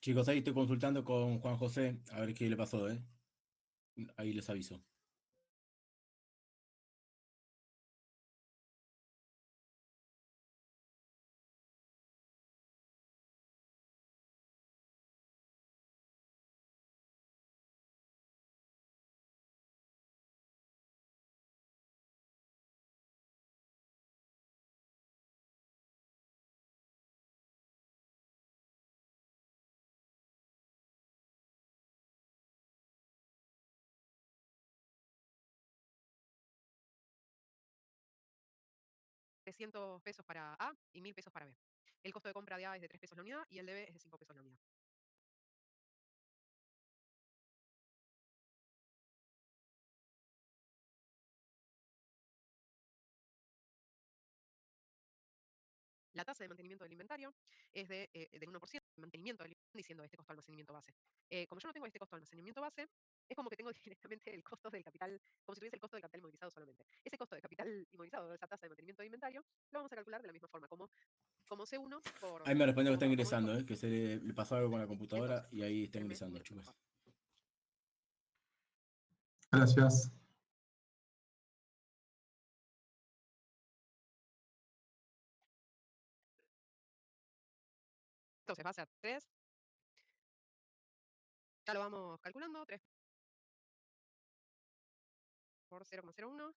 Chicos, ahí estoy consultando con Juan José, a ver qué le pasó, ¿eh? Ahí les aviso. 300 pesos para A y 1000 pesos para B. El costo de compra de A es de 3 pesos la unidad y el de B es de 5 pesos la unidad. La tasa de mantenimiento del inventario es del 1%, de mantenimiento del inventario, diciendo este costo de almacenamiento base. Como yo no tengo este costo de almacenamiento base, es como que tengo directamente el costo del capital, como si tuviese el costo del capital inmovilizado solamente. Ese costo de capital inmovilizado, esa tasa de mantenimiento de inventario, lo vamos a calcular de la misma forma, como C1 Ahí me respondió que está como dijo. ingresando, ¿eh? Que le pasó algo con la computadora Entonces, y ahí está espérenme un ingresando, minutito, por chicos. favor. Gracias. Entonces va a ser 3, ya lo vamos calculando, 3 por 0,01.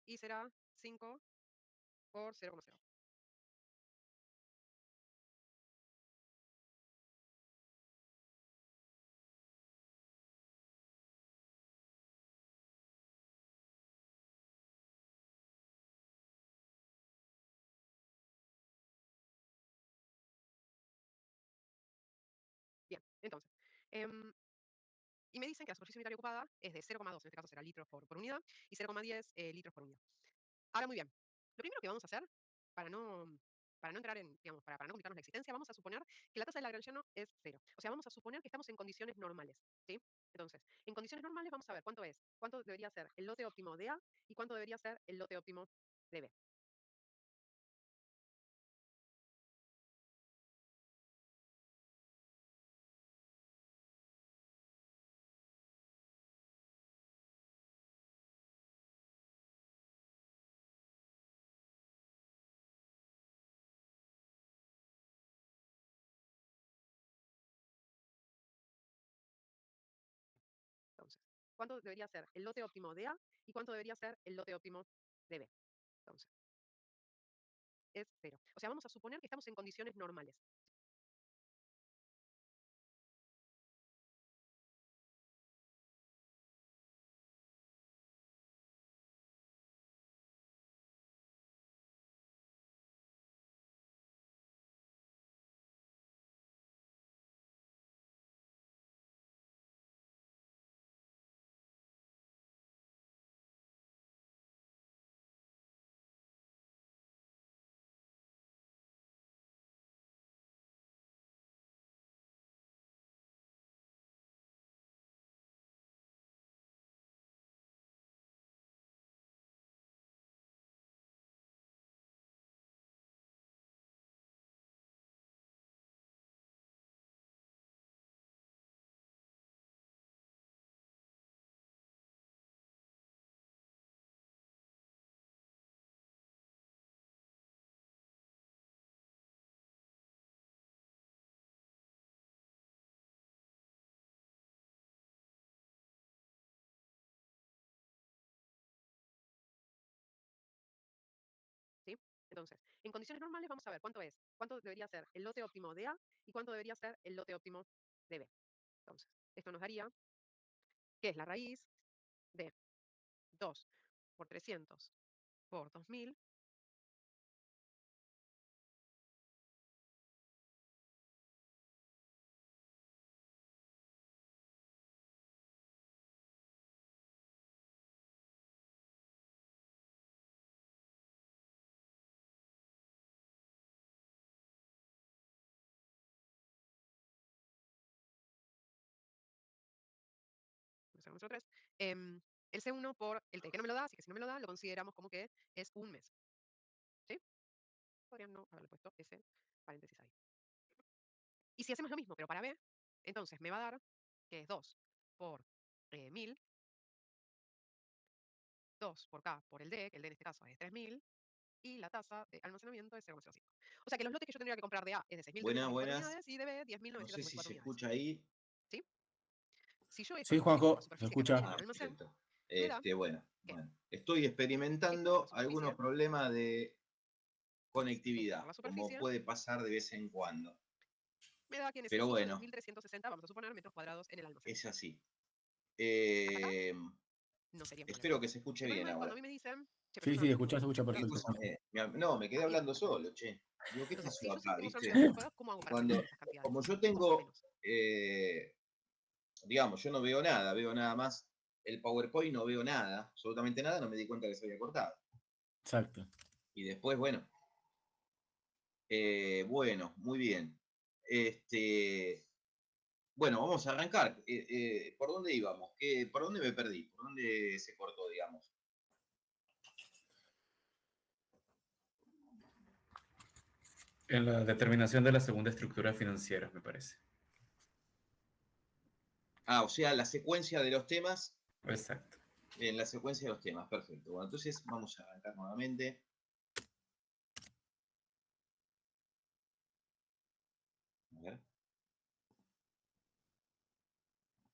Y será 5 por 0,0. Bien, entonces, em, y me dicen que la superficie unitaria ocupada es de 0,2, en este caso será litros por unidad, y 0,10 litros por unidad. Ahora, muy bien, lo primero que vamos a hacer, para no, para no entrar en, digamos, para no complicarnos la existencia, vamos a suponer que la tasa de Lagrangiano es cero. O sea, vamos a suponer que estamos en condiciones normales, ¿sí? Entonces, en condiciones normales vamos a ver cuánto debería ser el lote óptimo de A y cuánto debería ser el lote óptimo de B. Entonces, ¿cuánto debería ser el lote óptimo de A y cuánto debería ser el lote óptimo de B? Entonces, es cero. O sea, vamos a suponer que estamos en condiciones normales. ¿Sí? Entonces, en condiciones normales vamos a ver cuánto debería ser el lote óptimo de A y cuánto debería ser el lote óptimo de B. Entonces, esto nos daría que es la raíz de 2 por 300 por 2000 0,03, el C1 por el T, que no me lo da, así que si no me lo da, lo consideramos como que es un mes. ¿Sí? Podrían no haberle puesto ese paréntesis ahí. Y si hacemos lo mismo, pero para B, entonces me va a dar que es 2 por 1000, 2 por K por el D, que el D en este caso es 3000, y la tasa de almacenamiento es 0,05. O sea que los lotes que yo tendría que comprar de A es de Buenas, 6.354 buenas. unidades y de B No sé si 10.954 se unidades. escucha ahí. ¿Sí? Si yo esto Sí, lo multiplico por Juanjo, la se superficie que escucha. retiene Ah, el almacén, perfecto. me da Bueno, que estoy esto por la experimentando algunos superficie, problemas de esto por conectividad, la como superficie, puede pasar de vez en cuando. me da que Pero necesito bueno, 2.360, vamos a suponer, metros cuadrados en el almacén. es así. Hasta acá Eh, no sería un problema. espero que se escuche El bien problema es cuando a ahora. mí me dicen, che, pero yo Sí, sí, solamente tengo se escucha ¿Qué perfecto, tanto. cosa Juanjo. no, me quedé Ahí hablando está. solo, che. Digo, ¿qué Entonces, pasó si yo sé que acá, tengo viste? solamente 2 cuadrados, ¿cómo hago para Cuando, repartir estas cantidades? como yo Más o tengo, menos. digamos, yo no veo nada más el PowerPoint, no veo nada, absolutamente nada, no me di cuenta que se había cortado. Exacto. Y después, bueno, muy bien. Bueno, vamos a arrancar. ¿Por dónde íbamos? ¿Por dónde me perdí? ¿Por dónde se cortó, digamos? En la determinación de la segunda estructura financiera, me parece. Ah, o sea, la secuencia de los temas. Exacto. En la secuencia de los temas, perfecto. Bueno, entonces vamos a arrancar nuevamente. A ver.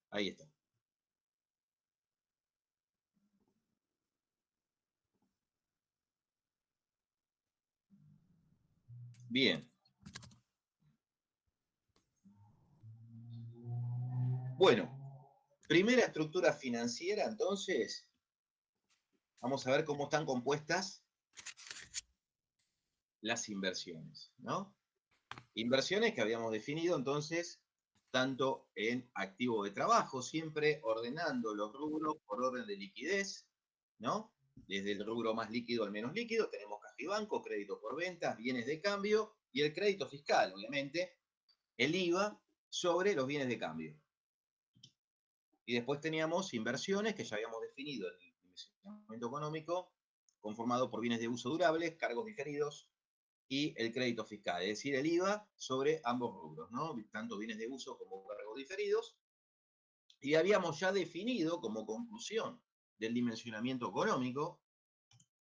Ahí está. Bien. Bueno, primera estructura financiera, entonces, vamos a ver cómo están compuestas las inversiones, ¿no? Inversiones que habíamos definido, entonces, tanto en activo de trabajo, siempre ordenando los rubros por orden de liquidez, ¿no? Desde el rubro más líquido al menos líquido, tenemos caja y banco, crédito por ventas, bienes de cambio y el crédito fiscal, obviamente, el IVA sobre los bienes de cambio. Y después teníamos inversiones que ya habíamos definido en el dimensionamiento económico, conformado por bienes de uso durables, cargos diferidos y el crédito fiscal, es decir, el IVA sobre ambos rubros, ¿no? Tanto bienes de uso como cargos diferidos. Y habíamos ya definido como conclusión del dimensionamiento económico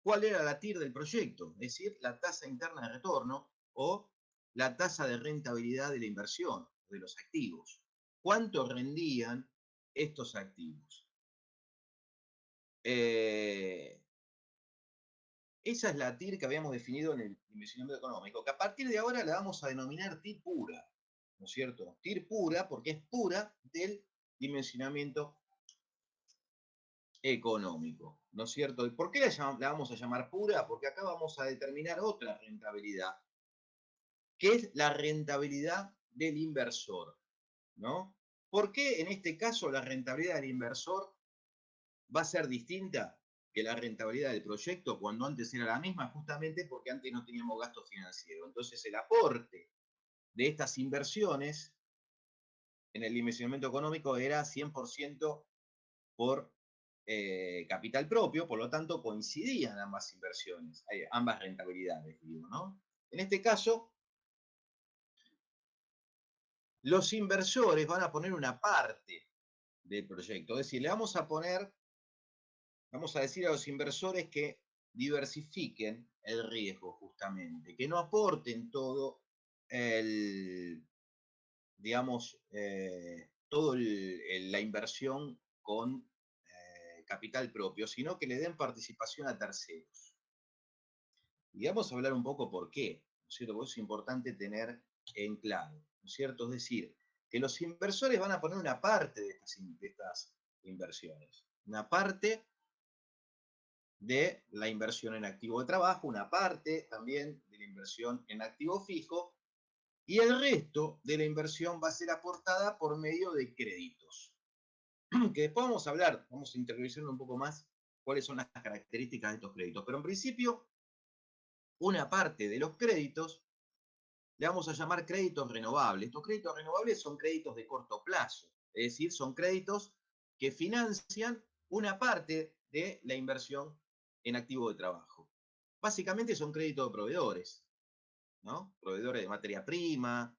cuál era la TIR del proyecto, es decir, la tasa interna de retorno o la tasa de rentabilidad de la inversión, de los activos. ¿Cuánto rendían estos activos? Esa es la TIR que habíamos definido en el dimensionamiento económico, que a partir de ahora la vamos a denominar TIR pura, ¿no es cierto? TIR pura porque es pura del dimensionamiento económico, ¿no es cierto? ¿Y por qué la vamos a llamar pura? Porque acá vamos a determinar otra rentabilidad, que es la rentabilidad del inversor, ¿no? ¿Por qué en este caso la rentabilidad del inversor va a ser distinta que la rentabilidad del proyecto cuando antes era la misma? Justamente porque antes no teníamos gasto financiero. Entonces el aporte de estas inversiones en el dimensionamiento económico era 100% por capital propio, por lo tanto coincidían ambas inversiones, ambas rentabilidades, digo, ¿no? En este caso, los inversores van a poner una parte del proyecto, es decir, le vamos a decir a los inversores que diversifiquen el riesgo justamente, que no aporten todo digamos, la inversión con capital propio, sino que le den participación a terceros. Y vamos a hablar un poco por qué, ¿no es cierto? Porque es importante tener en claro, ¿no es cierto? Es decir, que los inversores van a poner una parte de estas inversiones, una parte de la inversión en activo de trabajo, una parte también de la inversión en activo fijo, y el resto de la inversión va a ser aportada por medio de créditos. Que después vamos a hablar, vamos a interiorizar un poco más cuáles son las características de estos créditos. Pero en principio, una parte de los créditos le vamos a llamar créditos renovables. Estos créditos renovables son créditos de corto plazo, es decir, son créditos que financian una parte de la inversión en activo de trabajo. Básicamente son créditos de proveedores, ¿no? Proveedores de materia prima,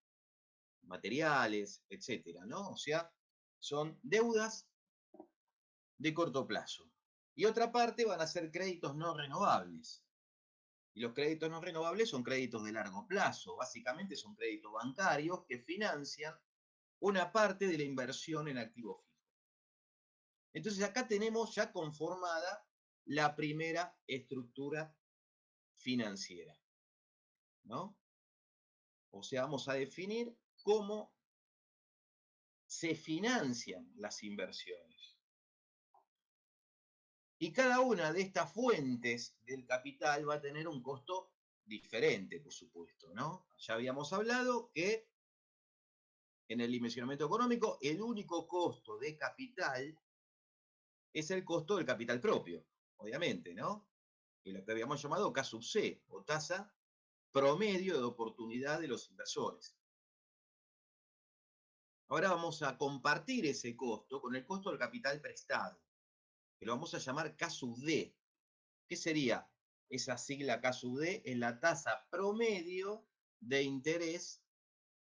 materiales, etcétera, ¿no? O sea, son deudas de corto plazo. Y otra parte van a ser créditos no renovables. Y los créditos no renovables son créditos de largo plazo. Básicamente son créditos bancarios que financian una parte de la inversión en activo fijo. Entonces acá tenemos ya conformada la primera estructura financiera, ¿no? O sea, vamos a definir cómo se financian las inversiones. Y cada una de estas fuentes del capital va a tener un costo diferente, por supuesto, ¿no? Ya habíamos hablado que en el dimensionamiento económico el único costo de capital es el costo del capital propio, obviamente, ¿no? Que lo que habíamos llamado K sub C, o tasa promedio de oportunidad de los inversores. Ahora vamos a compartir ese costo con el costo del capital prestado, que lo vamos a llamar K sub D. ¿Qué sería esa sigla K sub D? Es la tasa promedio de interés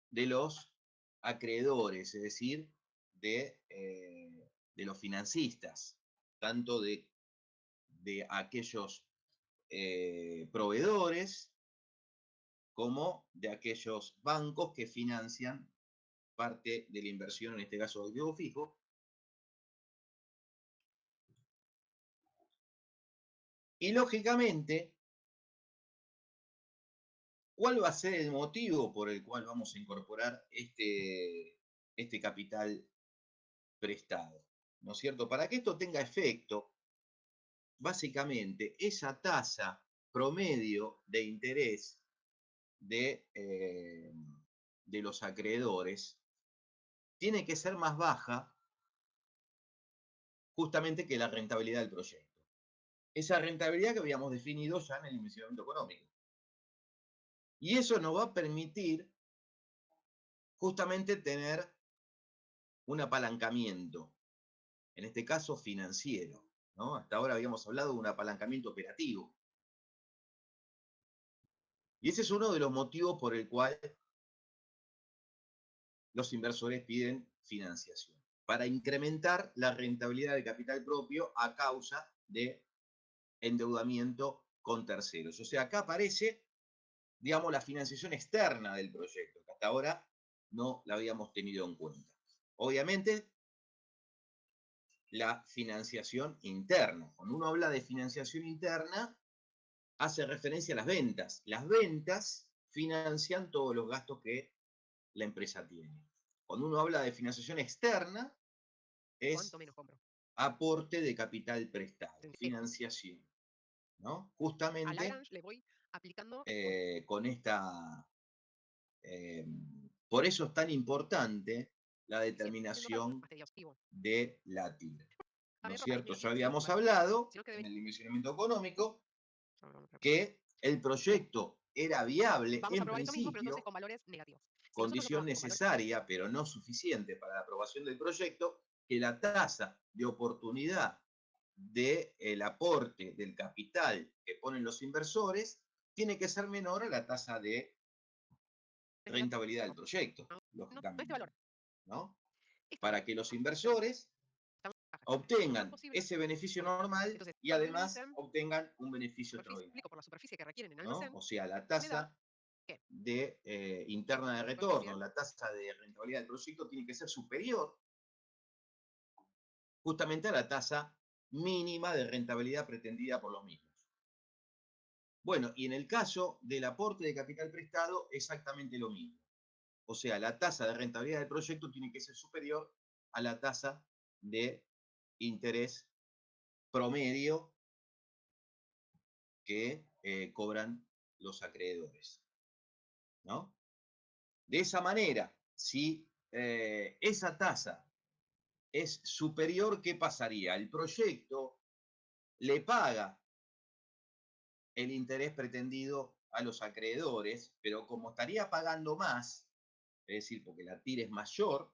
de los acreedores, es decir, de los financistas, tanto de aquellos proveedores como de aquellos bancos que financian parte de la inversión, en este caso de activo fijo. Y lógicamente, ¿cuál va a ser el motivo por el cual vamos a incorporar este capital prestado? ¿No es cierto? Para que esto tenga efecto, básicamente esa tasa promedio de interés de los acreedores tiene que ser más baja justamente que la rentabilidad del proyecto. Esa rentabilidad que habíamos definido ya en el dimensionamiento económico. Y eso nos va a permitir justamente tener un apalancamiento, en este caso financiero, ¿no? Hasta ahora habíamos hablado de un apalancamiento operativo. Y ese es uno de los motivos por el cual los inversores piden financiación, para incrementar la rentabilidad del capital propio a causa de endeudamiento con terceros. O sea, acá aparece, digamos, la financiación externa del proyecto, que hasta ahora no la habíamos tenido en cuenta. Obviamente, la financiación interna. Cuando uno habla de financiación interna, hace referencia a las ventas. Las ventas financian todos los gastos que la empresa tiene. Cuando uno habla de financiación externa, es ¿Cuánto menos compro? aporte de capital prestado, Entero. financiación, ¿no? A Justamente Lagrange le voy aplicando con esta... por eso es tan importante la siempre siendo determinación más tedioso. de la TIR. A ¿No ver, es Rafael, cierto? mira, Ya no habíamos vale, hablado sino que en el debería. dimensionamiento económico No, no, no, pero- que el proyecto era viable Vamos a en probar eso mismo, pero entonces principio, con valores negativos. Si nosotros lo condición probamos con valores necesaria, pero no suficiente para la aprobación del proyecto, que la tasa de oportunidad del aporte del capital que ponen los inversores tiene que ser menor a la tasa de rentabilidad del proyecto, no, este lógicamente, valor ¿no? está Para bien, que los pero inversores estamos bajas. Lo más obtengan posible. ese beneficio normal Entonces, y además normalmente, obtengan un beneficio multiplico extraordinario, por la superficie que requieren en el ¿no? almacén, O sea, la me da tasa ¿qué? de interna de retorno, la tasa de rentabilidad del proyecto tiene que ser superior justamente a la tasa mínima de rentabilidad pretendida por los mismos. Bueno, y en el caso del aporte de capital prestado, exactamente lo mismo. O sea, la tasa de rentabilidad del proyecto tiene que ser superior a la tasa de interés promedio que cobran los acreedores, ¿no? De esa manera, si esa tasa es superior, ¿qué pasaría? El proyecto le paga el interés pretendido a los acreedores, pero como estaría pagando más, es decir, porque la TIR es mayor,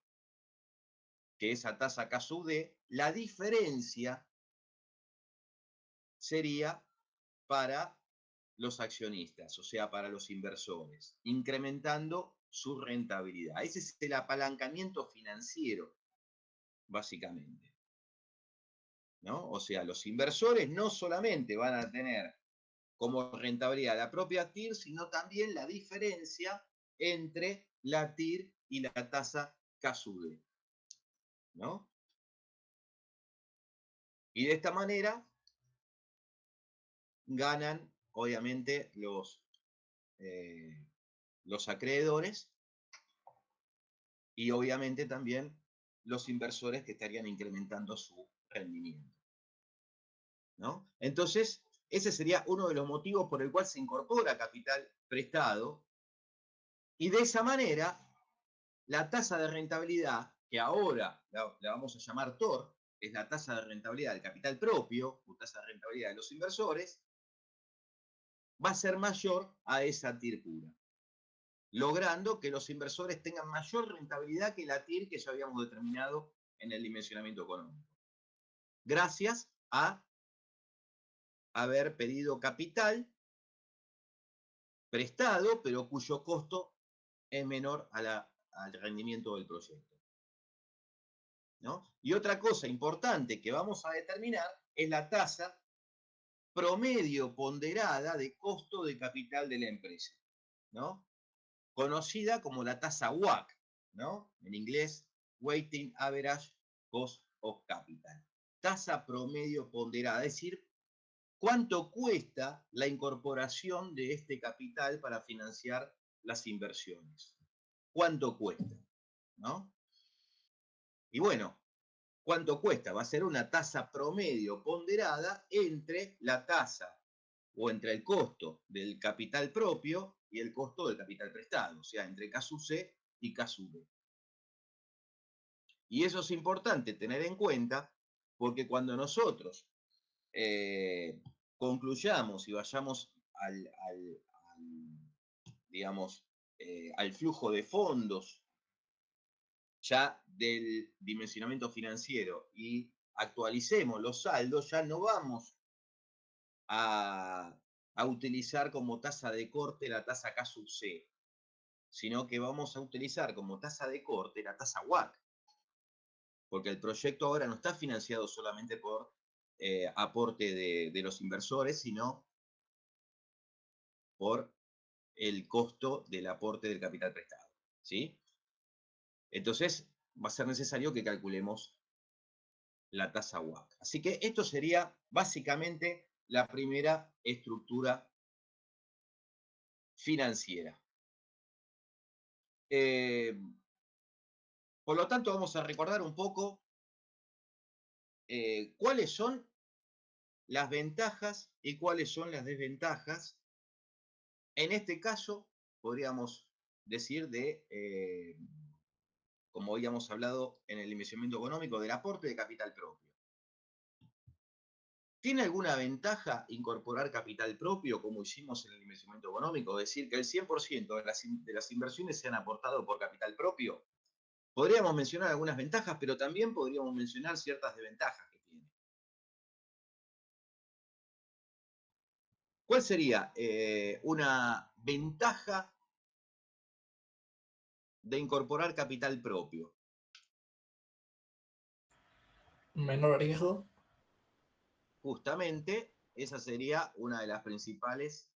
que esa tasa K sub D, la diferencia sería para los accionistas, o sea, para los inversores, incrementando su rentabilidad. Ese es el apalancamiento financiero, básicamente, ¿no? O sea, los inversores no solamente van a tener como rentabilidad la propia TIR, sino también la diferencia entre la TIR y la tasa K sub D, ¿no? Y de esta manera ganan, obviamente, los acreedores y obviamente también los inversores que estarían incrementando su rendimiento, ¿no? Entonces, ese sería uno de los motivos por el cual se incorpora capital prestado y de esa manera la tasa de rentabilidad, que ahora la vamos a llamar TOR, es la tasa de rentabilidad del capital propio o tasa de rentabilidad de los inversores, va a ser mayor a esa TIR pura, logrando que los inversores tengan mayor rentabilidad que la TIR que ya habíamos determinado en el dimensionamiento económico. Gracias a haber pedido capital prestado, pero cuyo costo es menor al rendimiento del proyecto, ¿no? Y otra cosa importante que vamos a determinar es la tasa promedio ponderada de costo de capital de la empresa, ¿no? Conocida como la tasa WACC, ¿no? En inglés, Weighted Average Cost of Capital. Tasa promedio ponderada, es decir, cuánto cuesta la incorporación de este capital para financiar las inversiones. ¿Cuánto cuesta? ¿No? Y bueno, ¿cuánto cuesta? Va a ser una tasa promedio ponderada entre la tasa o entre el costo del capital propio y el costo del capital prestado, o sea, entre K sub C y K sub D. Y eso es importante tener en cuenta porque cuando nosotros concluyamos y vayamos digamos, al flujo de fondos ya del dimensionamiento financiero y actualicemos los saldos, ya no vamos a utilizar como tasa de corte la tasa K sub C, sino que vamos a utilizar como tasa de corte la tasa WACC, porque el proyecto ahora no está financiado solamente por aporte de los inversores, sino por el costo del aporte del capital prestado, ¿sí? Entonces, va a ser necesario que calculemos la tasa WACC. Así que esto sería básicamente la primera estructura financiera. Por lo tanto, vamos a recordar un poco cuáles son las ventajas y cuáles son las desventajas. En este caso, podríamos decir como habíamos hablado en el dimensionamiento económico, del aporte de capital propio. ¿Tiene alguna ventaja incorporar capital propio, como hicimos en el dimensionamiento económico? Es decir, que el 100% de las inversiones sean aportado por capital propio. Podríamos mencionar algunas ventajas, pero también podríamos mencionar ciertas desventajas que tiene. ¿Cuál sería una ventaja de incorporar capital propio? Menor riesgo. Justamente, esa sería una de las principales,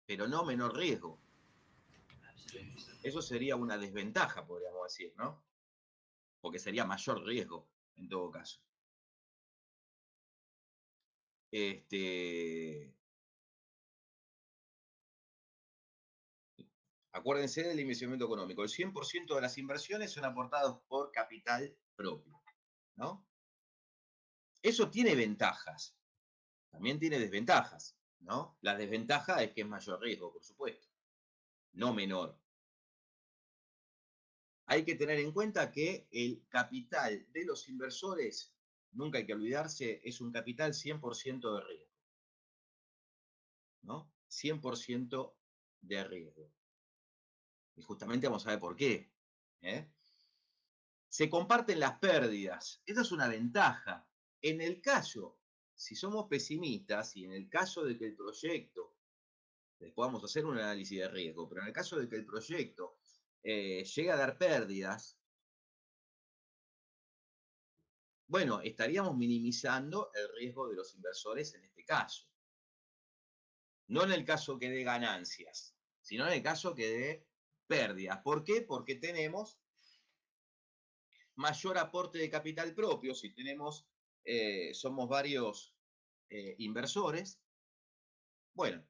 pero no menor riesgo. Eso sería una desventaja, podríamos decir, ¿no? Porque sería mayor riesgo, en todo caso. Acuérdense del dimensionamiento económico. El 100% de las inversiones son aportadas por capital propio, ¿no? Eso tiene ventajas. También tiene desventajas, ¿no? La desventaja es que es mayor riesgo, por supuesto, no menor. Hay que tener en cuenta que el capital de los inversores, nunca hay que olvidarse, es un capital 100% de riesgo, ¿no? 100% de riesgo. Y justamente vamos a ver por qué. Se comparten las pérdidas. Esa es una ventaja. En el caso, si somos pesimistas y en el caso de que el proyecto, después vamos a hacer un análisis de riesgo, pero en el caso de que el proyecto llegue a dar pérdidas, bueno, estaríamos minimizando el riesgo de los inversores en este caso. No en el caso que dé ganancias, sino en el caso que dé pérdidas. ¿Por qué? Porque tenemos mayor aporte de capital propio, si tenemos, somos varios inversores. Bueno,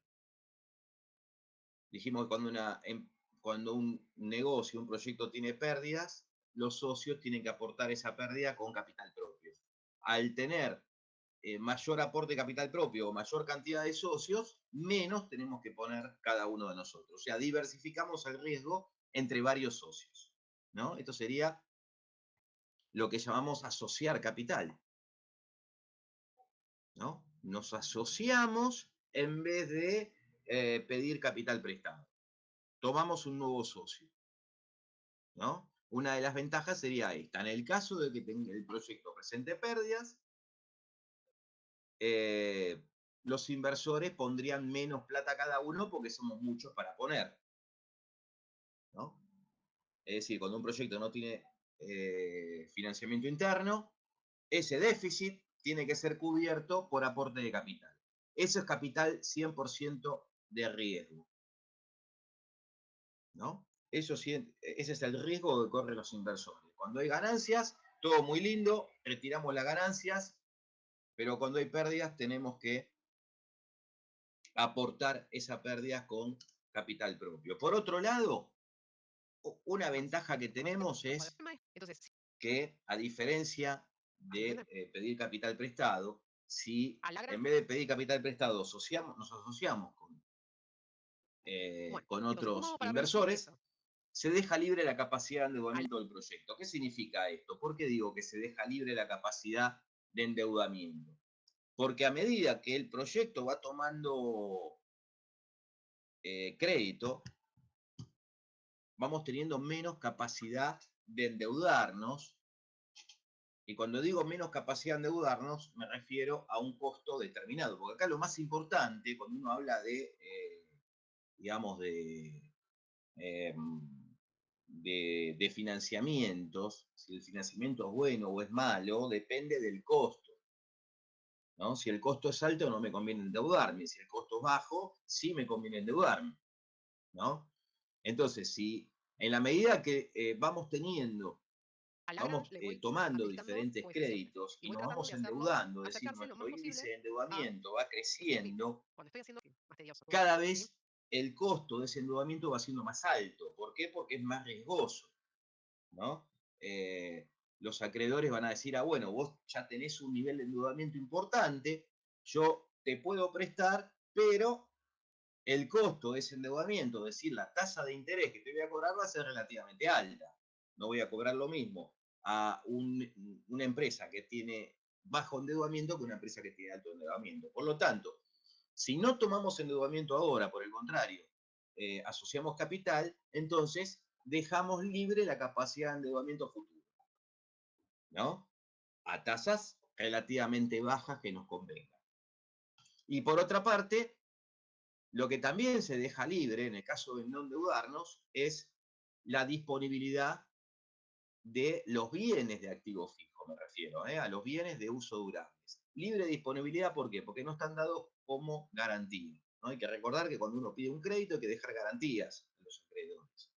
dijimos que cuando un negocio, un proyecto tiene pérdidas, los socios tienen que aportar esa pérdida con capital propio. Al tener mayor aporte de capital propio o mayor cantidad de socios, menos tenemos que poner cada uno de nosotros. O sea, diversificamos el riesgo entre varios socios, ¿no? Esto sería lo que llamamos asociar capital, ¿no? Nos asociamos en vez de pedir capital prestado. Tomamos un nuevo socio, ¿no? Una de las ventajas sería esta. En el caso de que el proyecto presente pérdidas, los inversores pondrían menos plata cada uno porque somos muchos para poner, ¿no? Es decir, cuando un proyecto no tiene financiamiento interno, ese déficit tiene que ser cubierto por aporte de capital. Eso es capital 100% de riesgo, ¿no? Ese es el riesgo que corren los inversores. Cuando hay ganancias, todo muy lindo, retiramos las ganancias, pero cuando hay pérdidas tenemos que aportar esa pérdida con capital propio. Por otro lado, una ventaja que tenemos es Entonces, que, a diferencia de pedir capital prestado, si alarga. en vez de pedir capital prestado nos asociamos con Entonces, otros ¿cómo para ver inversores, eso? se deja libre la capacidad de endeudamiento del proyecto. ¿Qué significa esto? ¿Por qué digo que se deja libre la capacidad de endeudamiento? Porque a medida que el proyecto va tomando crédito, vamos teniendo menos capacidad de endeudarnos. Y cuando digo menos capacidad de endeudarnos, me refiero a un costo determinado. Porque acá lo más importante, cuando uno habla de, digamos, de financiamientos, si el financiamiento es bueno o es malo, depende del costo, ¿no? Si el costo es alto, no me conviene endeudarme. Si el costo es bajo, sí me conviene endeudarme, ¿no? Entonces, si en la medida que vamos teniendo, vamos tomando diferentes créditos y nos vamos endeudando, es decir, nuestro índice de endeudamiento va creciendo, cada vez el costo de ese endeudamiento va siendo más alto. ¿Por qué? Porque es más riesgoso, ¿no? Los acreedores van a decir, bueno, vos ya tenés un nivel de endeudamiento importante, yo te puedo prestar, pero el costo de ese endeudamiento, es decir, la tasa de interés que te voy a cobrar va a ser relativamente alta. No voy a cobrar lo mismo a una empresa que tiene bajo endeudamiento que una empresa que tiene alto endeudamiento. Por lo tanto, si no tomamos endeudamiento ahora, por el contrario, asociamos capital, entonces dejamos libre la capacidad de endeudamiento futuro, ¿no? A tasas relativamente bajas que nos convengan. Y por otra parte, lo que también se deja libre, en el caso de no endeudarnos, es la disponibilidad de los bienes de activo fijo, me refiero, a los bienes de uso durables. Libre disponibilidad, ¿por qué? Porque no están dados como garantía, ¿no? Hay que recordar que cuando uno pide un crédito hay que dejar garantías a los acreedores,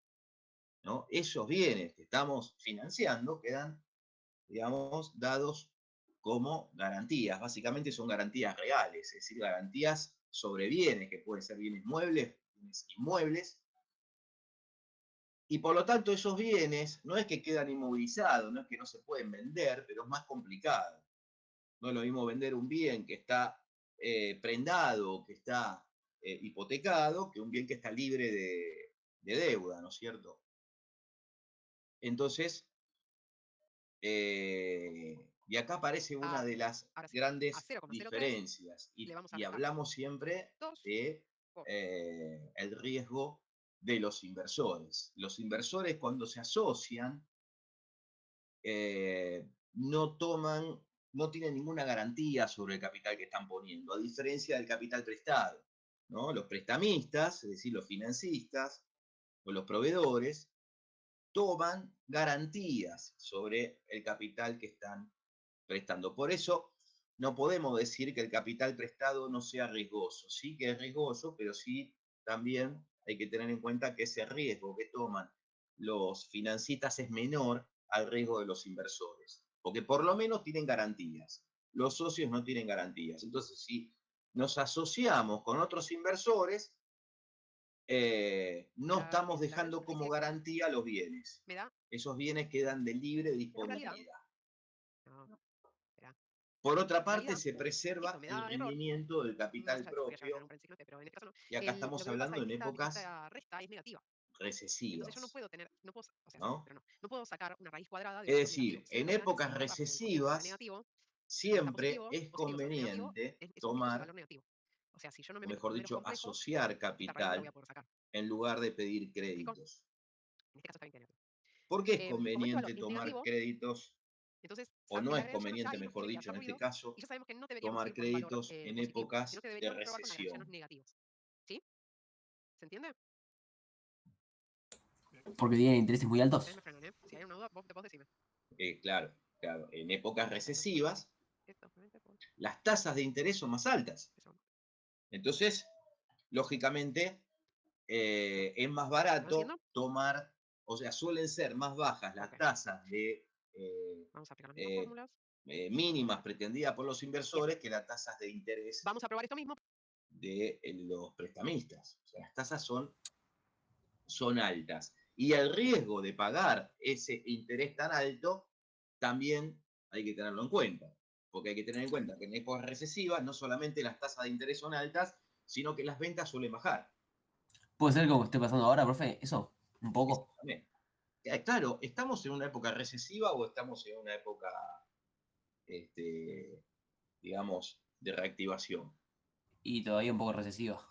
¿no? Esos bienes que estamos financiando quedan, digamos, dados como garantías. Básicamente son garantías reales, es decir, garantías sobre bienes, que pueden ser bienes muebles, bienes inmuebles. Y por lo tanto esos bienes no es que quedan inmovilizados, no es que no se pueden vender, pero es más complicado. No es lo mismo vender un bien que está prendado, que está hipotecado, que un bien que está libre de deuda, ¿no es cierto? Entonces, y acá aparece una de las ahora sí, grandes a 0,03 diferencias. le vamos a Y restar hablamos siempre 2 de por el riesgo de los inversores. Los inversores cuando se asocian no tienen ninguna garantía sobre el capital que están poniendo, a diferencia del capital prestado, ¿no? Los prestamistas, es decir, los financistas o los proveedores, toman garantías sobre el capital que están prestando. Por eso no podemos decir que el capital prestado no sea riesgoso. Sí que es riesgoso, pero sí también hay que tener en cuenta que ese riesgo que toman los financistas es menor al riesgo de los inversores, porque por lo menos tienen garantías. Los socios no tienen garantías. Entonces, si nos asociamos con otros inversores, no estamos dejando como garantía los bienes. Esos bienes quedan de libre disponibilidad. Por otra parte, se preserva el rendimiento del capital propio. Y acá estamos hablando en épocas recesivas. No puedo sacar una raíz cuadrada de Es decir, en épocas recesivas siempre es conveniente tomar, o sea, si yo no o me meto mejor en números dicho, complejos, asociar esta raíz no la capital voy a poder sacar. en lugar de pedir ¿Me explico? créditos. En este caso está bien que negativo. ¿Por qué es Como este valor conveniente es tomar negativo, créditos, entonces o el no es agregador ya conveniente, ahí nos mejor tiene que dicho, hacer en este ruido, caso, y ya sabemos que no deberíamos tomar ir por un valor créditos en positivo, sino épocas que de deberíamos probar con agregaciones recesión? negativos? ¿Sí? ¿Se entiende? Porque tienen intereses muy altos. Ustedes me frenan, ¿eh? Si hay una duda, vos decime. Claro, en épocas recesivas Esto, obviamente, por las tasas de interés son más altas. eso. Entonces, lógicamente, es más ¿No barato entiendo? tomar, o sea, suelen ser más bajas las Ok. tasas de Vamos a aplicar las mismas eh, fórmulas. mínimas pretendidas por los inversores que las tasas de interés Vamos a probar esto mismo. de los prestamistas. O sea, las tasas son altas. Y el riesgo de pagar ese interés tan alto también hay que tenerlo en cuenta. Porque hay que tener en cuenta que en épocas recesivas no solamente las tasas de interés son altas, sino que las ventas suelen bajar. ¿Puede ser como esté pasando ahora, profe? ¿Eso? ¿Un poco? Exactamente. Claro, ¿estamos en una época recesiva o estamos en una época, digamos, de reactivación? Y todavía un poco recesiva.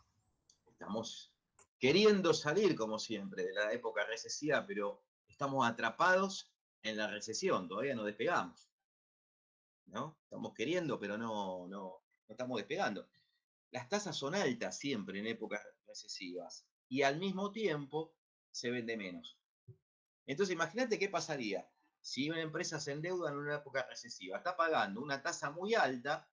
Estamos queriendo salir, como siempre, de la época recesiva, pero estamos atrapados en la recesión, todavía no despegamos. ¿No? Estamos queriendo, pero no estamos despegando. Las tasas son altas siempre en épocas recesivas y al mismo tiempo se vende menos. Entonces, imagínate qué pasaría si una empresa se endeuda en una época recesiva. Está pagando una tasa muy alta,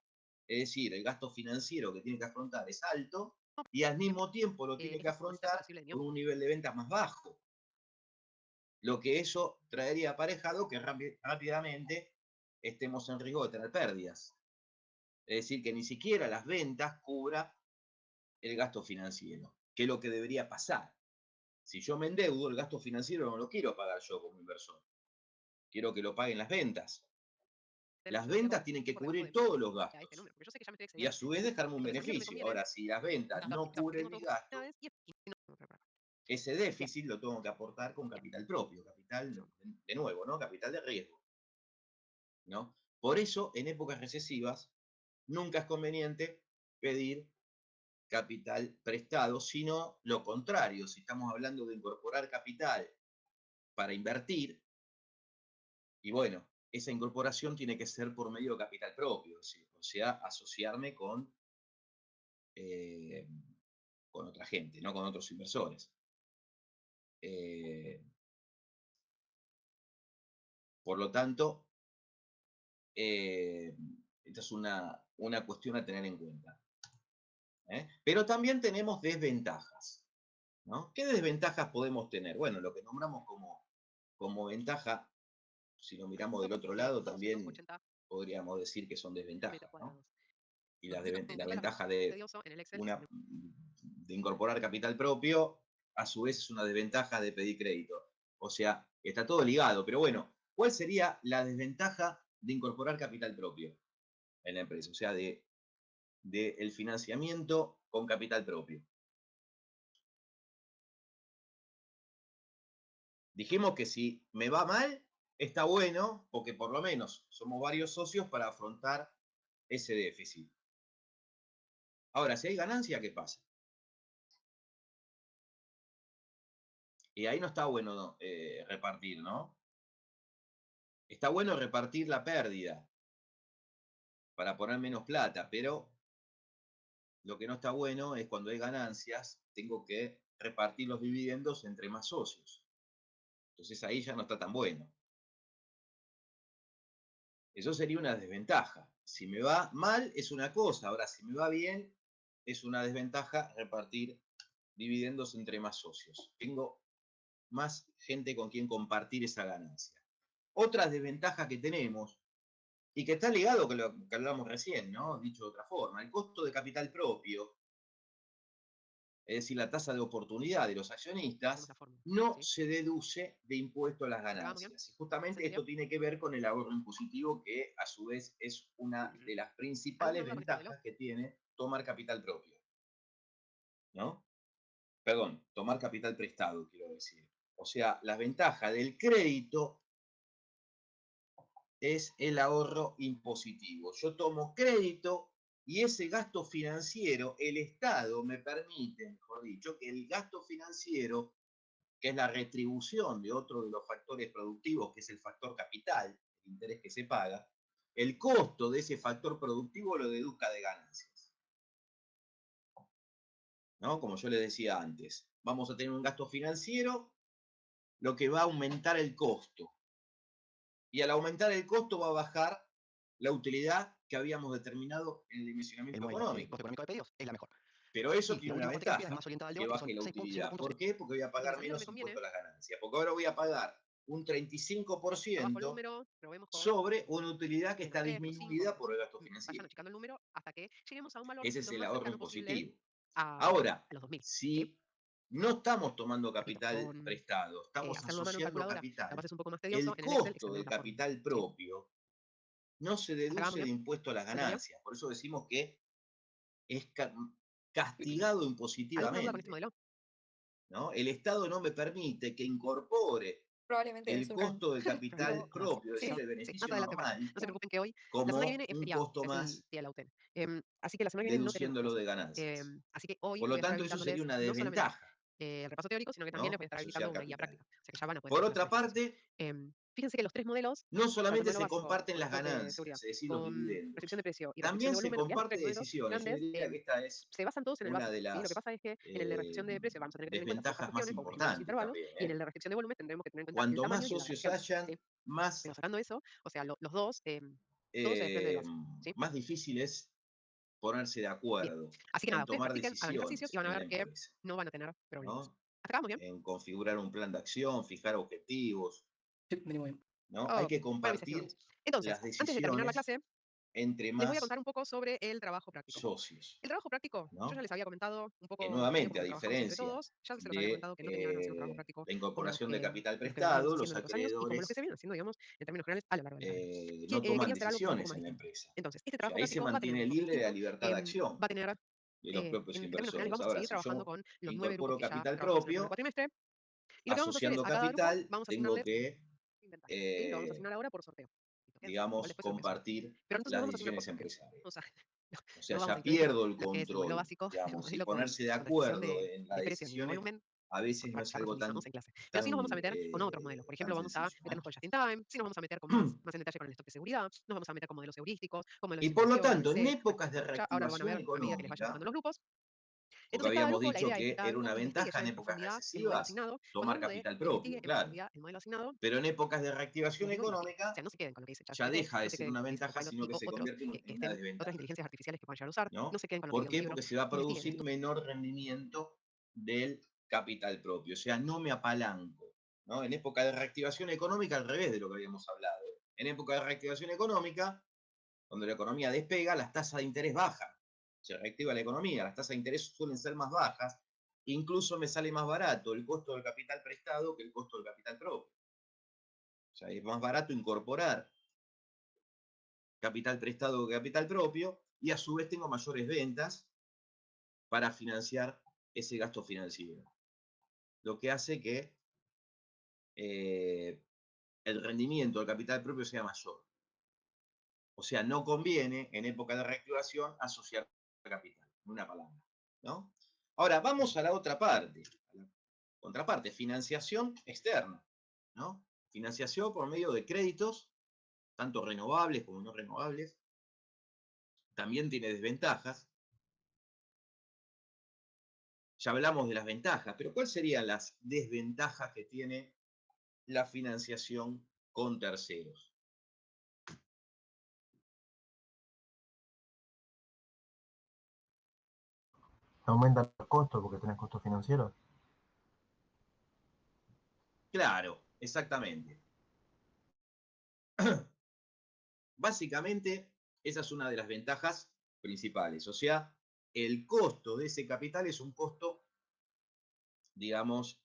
es decir, el gasto financiero que tiene que afrontar es alto, y al mismo tiempo lo tiene que Es un afrontar posible de con mío. un nivel de ventas más bajo. Lo que eso traería aparejado que rápidamente estemos en riesgo de tener pérdidas. Es decir, que ni siquiera las ventas cubra el gasto financiero, que es lo que debería pasar. Si yo me endeudo, el gasto financiero no lo quiero pagar yo como inversor. Quiero que lo paguen las ventas. Las ventas tienen que cubrir todos los A este gastos número, porque yo sé que ya me estoy y a excediendo. su vez dejarme un Entonces, a mí lo que me beneficio. conviene Ahora, si las ventas es no cubren mi gasto, no, ese déficit lo tengo que aportar con capital propio, capital, de nuevo, ¿no? Capital de riesgo, ¿no? Por eso, en épocas recesivas, nunca es conveniente pedir capital prestado, sino lo contrario. Si estamos hablando de incorporar capital para invertir, y bueno, esa incorporación tiene que ser por medio de capital propio, o sea, asociarme con otra gente, no con otros inversores. Por lo tanto, esta es una cuestión a tener en cuenta. Pero también tenemos desventajas, ¿no? ¿Qué desventajas podemos tener? Bueno, lo que nombramos como ventaja, si lo miramos del otro lado, también podríamos decir que son desventajas, ¿no? Y la ventaja de incorporar capital propio, a su vez es una desventaja de pedir crédito. O sea, está todo ligado. Pero bueno, ¿cuál sería la desventaja de incorporar capital propio en la empresa? O sea, de el financiamiento con capital propio. Dijimos que si me va mal, está bueno, porque por lo menos somos varios socios para afrontar ese déficit. Ahora, si hay ganancia, ¿qué pasa? Y ahí no está bueno repartir, ¿no? Está bueno repartir la pérdida para poner menos plata, pero lo que no está bueno es cuando hay ganancias, tengo que repartir los dividendos entre más socios. Entonces ahí ya no está tan bueno. Eso sería una desventaja. Si me va mal es una cosa, ahora si me va bien es una desventaja repartir dividendos entre más socios. Tengo más gente con quien compartir esa ganancia. Otra desventaja que tenemos, y que está ligado con lo que hablamos recién, ¿no? Dicho de otra forma, el costo de capital propio, es decir, la tasa de oportunidad de los accionistas, La fórmula, no ¿sí? se deduce de impuesto a las ¿Acabamos bien? ganancias. Y justamente ¿Se esto entendió? tiene que ver con el ahorro impositivo, que a su vez es una de las ¿Alguna principales duda con este modelo? ventajas que tiene tomar capital propio, ¿no? Perdón, tomar capital prestado, quiero decir. O sea, la ventaja del crédito es el ahorro impositivo. Yo tomo crédito y ese gasto financiero, el Estado me permite, mejor dicho, que el gasto financiero, que es la retribución de otro de los factores productivos, que es el factor capital, el interés que se paga, el costo de ese factor productivo lo deduzca de ganancias, ¿no? Como yo les decía antes, vamos a tener un gasto financiero, lo que va a aumentar el costo. Y al aumentar el costo va a bajar la utilidad que habíamos determinado en el dimensionamiento económico. Costo económico de pedidos es la mejor. Pero eso Y tiene la una última parte que nos queda, la ventaja, más orientada al que debate, baje la son 6 utilidad. puntos. ¿Por qué? Porque voy a Entonces, pagar a mí lo que menos me conviene, impuesto a las ganancias. Porque ahora voy a pagar un abajo el 35% número, probemos con sobre una utilidad que menos está 3 o 5, disminuida por el gasto vayan financiero. achicando el número hasta que lleguemos a un valor Ese es lo el más ahorro cercano posible impositivo. a Ahora, los 2000, ¿sí? si no estamos tomando Repito, capital con prestado, estamos hacerlo a mano en asociando calculadora, capaz capital, es un poco más tedioso, el en el Excel costo extendemos del la fórmula, capital ¿sí? propio no se ¿Hasta acá vamos deduce de bien? impuesto a las ¿Se entendió? ganancias. Por eso decimos que es castigado ¿Alguna duda con este impositivamente, modelo? ¿no? El Estado no me permite que incorpore Probablemente el surjan costo del capital Con más. propio, es Sí, decir, el sí, más beneficio adelante aparece. normal, No se preocupen que hoy, la semana que como viene es un feriado, costo es el más, día de la UTN. Así que la semana que viene no tenemos deduciéndolo clase. de ganancias. Así que hoy Por voy lo a estar tanto, eso sería habilitándoles una no solamente desventaja, el repaso teórico, sino que también les ¿no? voy a estar Asociar habilitando una guía capital. práctica. O sea que ya van a poder Por hacer otra clases de ejercicios. parte, Fíjense que los tres modelos, no tanto el solamente modelo se básico comparten con las stock de ganancias, seguridad, es decir, los con dividendos, restricción de precio y restricción también de se volumen, digamos, comparte tres modelos decisiones. Yo grandes, diría que esta es se basan todos en el una básico. de ¿Sí? Lo que las pasa es que en el de restricción de precio vamos a tener que tener en cuenta ciertas desventajas más cuestiones, como por ejemplo los importantes intervalos, también, y en el ¿eh? de restricción de volumen tendremos que tener en cuenta el Cuanto tamaño más y la socios duración. hayan, ¿Sí? más, Pero sacando eso, o sea, los dos, todo se desprende del básico. ¿Sí? más difícil es ponerse de Bien. acuerdo Así que nada, en ustedes tomar practiquen, hagan ejercicios y decisiones van a en la ver que empresa, no van a tener problemas. ¿no? ¿Hasta acá vamos bien? En configurar un plan de acción, fijar objetivos, Sí, venimos bien. ¿no? Hay que Ok, bueno, mis compartir estimados. Entonces, las antes de terminar la decisiones clase, entre les voy a más contar un poco sobre el trabajo práctico. socios, El trabajo práctico, yo ya ¿no? les había comentado un Que poco el año nuevamente, a cómo trabajamos entre diferencia todos. Ya se los había de comentado que no tenían ganas de hacer un trabajo práctico la como incorporación de capital los que veníamos prestado, haciendo los en otros años y como los que acreedores se vienen haciendo, digamos, en términos generales a lo largo de los años. no Quería toman hacer algo como un poco decisiones más en la distinto. empresa. Entonces, este O sea, trabajo ahí se práctico va a tener un mantiene enfoque libre la distinto. libertad de acción Va a tener, de los propios en términos generales, inversores. vamos a Ahora, seguir si trabajando yo con los 9 grupos incorporo que ya capital trabajamos en el primer propio, cuatrimestre. Y lo que vamos a hacer es, asociando a cada grupo capital, vamos a tengo asignarles que, un inventario. ¿Sí? Lo vamos a asignar ahora por sorteo. Listo, quédense, igual digamos, después se lo menciono. compartir Pero entonces no las vamos a asignar por decisiones sorteo. empresariales. O sea, O sea, no vamos a ya implementar pierdo el lo que es el modelo control, básico, el digamos, y modelo ponerse de con restricción acuerdo en la de precio ni de decisión volumen, a veces no bueno, es ya algo profundizamos en clase. Pero sí nos vamos a meter con otros modelos. Por ejemplo, tan vamos a sencillo, meternos ¿no? con just in time, sí nos vamos a meter con más en detalle con el stock de seguridad, nos vamos a meter con modelos heurísticos, con modelos de Y por lo simulación, en tanto, en C. Bueno, épocas de ya ahora lo van a reactivación ver a medida que les vaya económica, pasando los grupos. porque Entonces, cada habíamos grupo, la dicho idea es que que cada era grupo una investigue ventaja ya en en épocas profundidad el modelo recesivas asignado. Cuando tomar hablo de capital investigue propio, en claro. profundidad el modelo asignado, Pero en épocas de reactivación lo digo investigue. O económica sea, no se queden con lo que dice ya ChatGPT, deja no de se ser queden una con lo que dice ventaja, Copilot sino que o se otros convierte en que una estén, otras desventaja, inteligencias artificiales que puedan llegar a usar. No ¿no? se queden con lo que ¿Por diga un qué? libro. Porque se va a Investiguen producir esto. menor rendimiento del capital propio. O sea, no me apalanco, ¿no? En época de reactivación económica, al revés de lo que habíamos hablado. En época de reactivación económica, cuando la economía despega, las tasas de interés bajan. Se reactiva la economía, las tasas de interés suelen ser más bajas. Incluso me sale más barato el costo del capital prestado que el costo del capital propio. O sea, es más barato incorporar capital prestado que capital propio y a su vez tengo mayores ventas para financiar ese gasto financiero. Lo que hace que el rendimiento del capital propio sea mayor. O sea, no conviene en época de reactivación asociar capital, una palabra, ¿no? Ahora, vamos a la otra parte, a la contraparte, financiación externa, ¿no? Financiación por medio de créditos, tanto renovables como no renovables. También tiene desventajas. Ya hablamos de las ventajas, pero ¿cuáles serían las desventajas que tiene la financiación con terceros? Aumentan los costos porque tenés costos financieros. Claro, exactamente. Básicamente, esa es una de las ventajas principales. O sea, el costo de ese capital es un costo, digamos,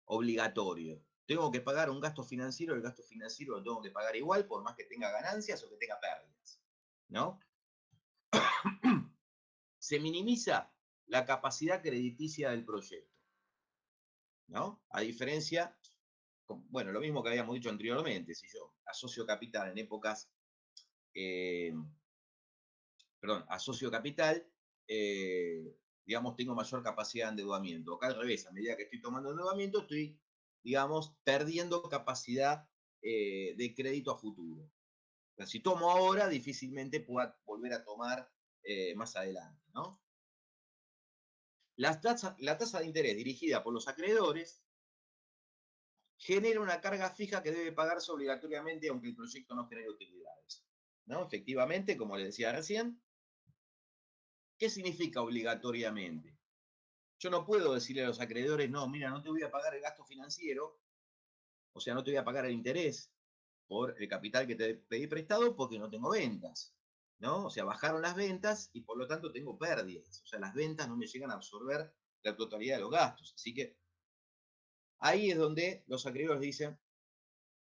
obligatorio. Tengo que pagar un gasto financiero, el gasto financiero lo tengo que pagar igual, por más que tenga ganancias o que tenga pérdidas, ¿no? Se minimiza la capacidad crediticia del proyecto, ¿no? A diferencia, bueno, lo mismo que habíamos dicho anteriormente, si yo asocio capital en épocas, asocio capital, digamos, tengo mayor capacidad de endeudamiento. Acá al revés, a medida que estoy tomando endeudamiento, estoy, digamos, perdiendo capacidad de crédito a futuro. O sea, si tomo ahora, difícilmente pueda volver a tomar más adelante, ¿no? La tasa de interés dirigida por los acreedores genera una carga fija que debe pagarse obligatoriamente aunque el proyecto no genere utilidades, ¿no? Efectivamente, como les decía recién, ¿qué significa obligatoriamente? Yo no puedo decirle a los acreedores, no, mira, no te voy a pagar el gasto financiero, o sea, no te voy a pagar el interés por el capital que te pedí prestado porque no tengo ventas, ¿no? O sea, bajaron las ventas y por lo tanto tengo pérdidas. O sea, las ventas no me llegan a absorber la totalidad de los gastos. Así que ahí es donde los acreedores dicen,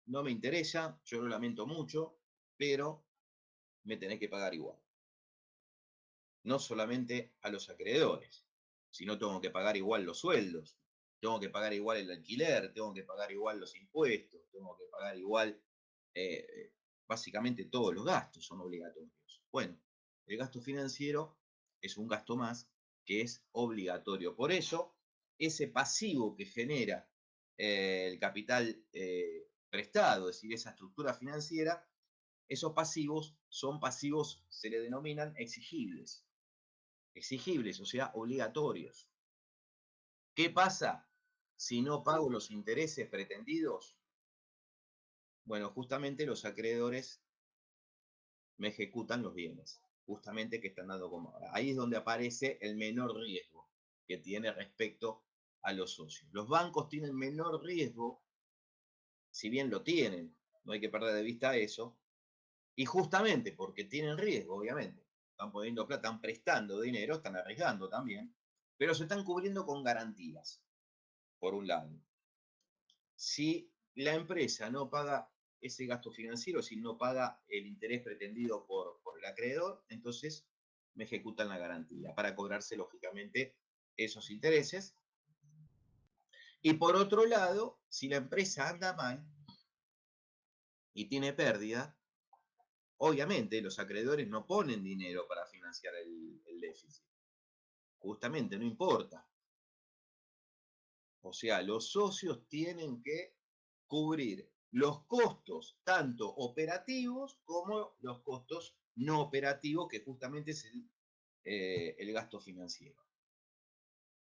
no me interesa, yo lo lamento mucho, pero me tenés que pagar igual. No solamente a los acreedores, sino tengo que pagar igual los sueldos, tengo que pagar igual el alquiler, tengo que pagar igual los impuestos, tengo que pagar igual, básicamente todos los gastos son obligatorios. Bueno, el gasto financiero es un gasto más que es obligatorio. Por eso, ese pasivo que genera el capital prestado, es decir, esa estructura financiera, esos pasivos son pasivos, se le denominan exigibles. Exigibles, o sea, obligatorios. ¿Qué pasa si no pago los intereses pretendidos? Bueno, justamente los acreedores me ejecutan los bienes, justamente que están dando como... Ahí es donde aparece el menor riesgo que tiene respecto a los socios. Los bancos tienen menor riesgo, si bien lo tienen, no hay que perder de vista eso, y justamente porque tienen riesgo, obviamente, están poniendo plata, están prestando dinero, están arriesgando también, pero se están cubriendo con garantías, por un lado. Si la empresa no paga ese gasto financiero, si no paga el interés pretendido por el acreedor, entonces me ejecutan la garantía para cobrarse, lógicamente, esos intereses. Y por otro lado, si la empresa anda mal y tiene pérdida, obviamente los acreedores no ponen dinero para financiar el déficit. Justamente, no importa. O sea, los socios tienen que cubrir los costos tanto operativos como los costos no operativos, que justamente es el gasto financiero.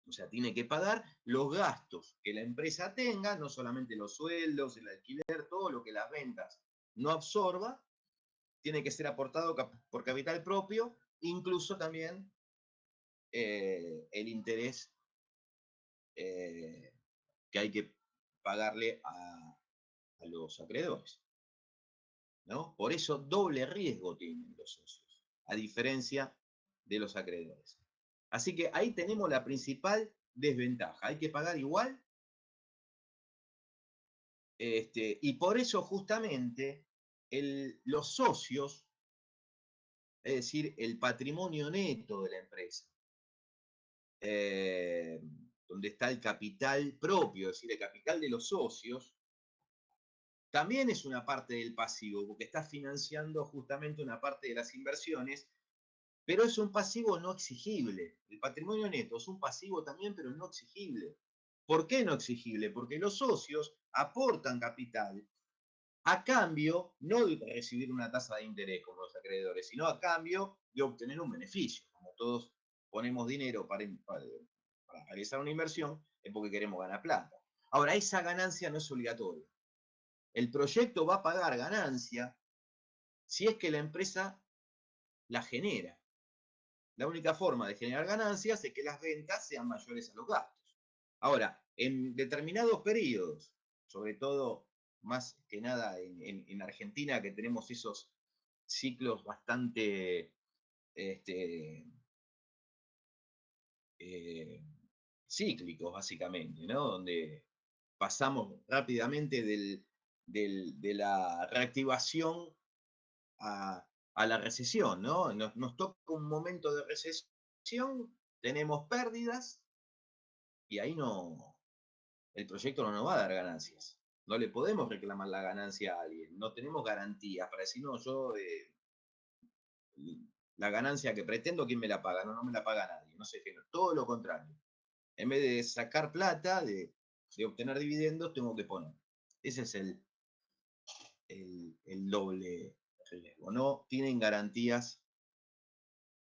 O sea, tiene que pagar los gastos que la empresa tenga, no solamente los sueldos, el alquiler, todo lo que las ventas no absorba, tiene que ser aportado por capital propio, incluso también el interés que hay que pagarle a los acreedores, ¿no? Por eso doble riesgo tienen los socios, a diferencia de los acreedores. Así que ahí tenemos la principal desventaja. Hay que pagar igual. Y por eso justamente los socios, es decir, el patrimonio neto de la empresa, donde está el capital propio, es decir, el capital de los socios, también es una parte del pasivo, porque está financiando justamente una parte de las inversiones Pero es un pasivo no exigible. El patrimonio neto es un pasivo también, pero no exigible. ¿Por qué no exigible? Porque los socios aportan capital a cambio no de recibir una tasa de interés como los acreedores, sino a cambio de obtener un beneficio. Como todos ponemos dinero para realizar una inversión, es porque queremos ganar plata. Ahora, esa ganancia no es obligatoria. El proyecto va a pagar ganancia si es que la empresa la genera. La única forma de generar ganancias es que las ventas sean mayores a los gastos. Ahora, en determinados periodos, sobre todo más que nada en Argentina, que tenemos esos ciclos bastante cíclicos, básicamente, ¿no? Donde pasamos rápidamente de la reactivación a la recesión, ¿no? Nos toca un momento de recesión, tenemos pérdidas y ahí no, el proyecto no nos va a dar ganancias. No le podemos reclamar la ganancia a alguien, no tenemos garantías para decir, no, yo la ganancia que pretendo, ¿quién me la paga? No, no me la paga nadie, no sé qué, todo lo contrario. En vez de sacar plata, de obtener dividendos, tengo que poner. Ese es el doble riesgo. No tienen garantías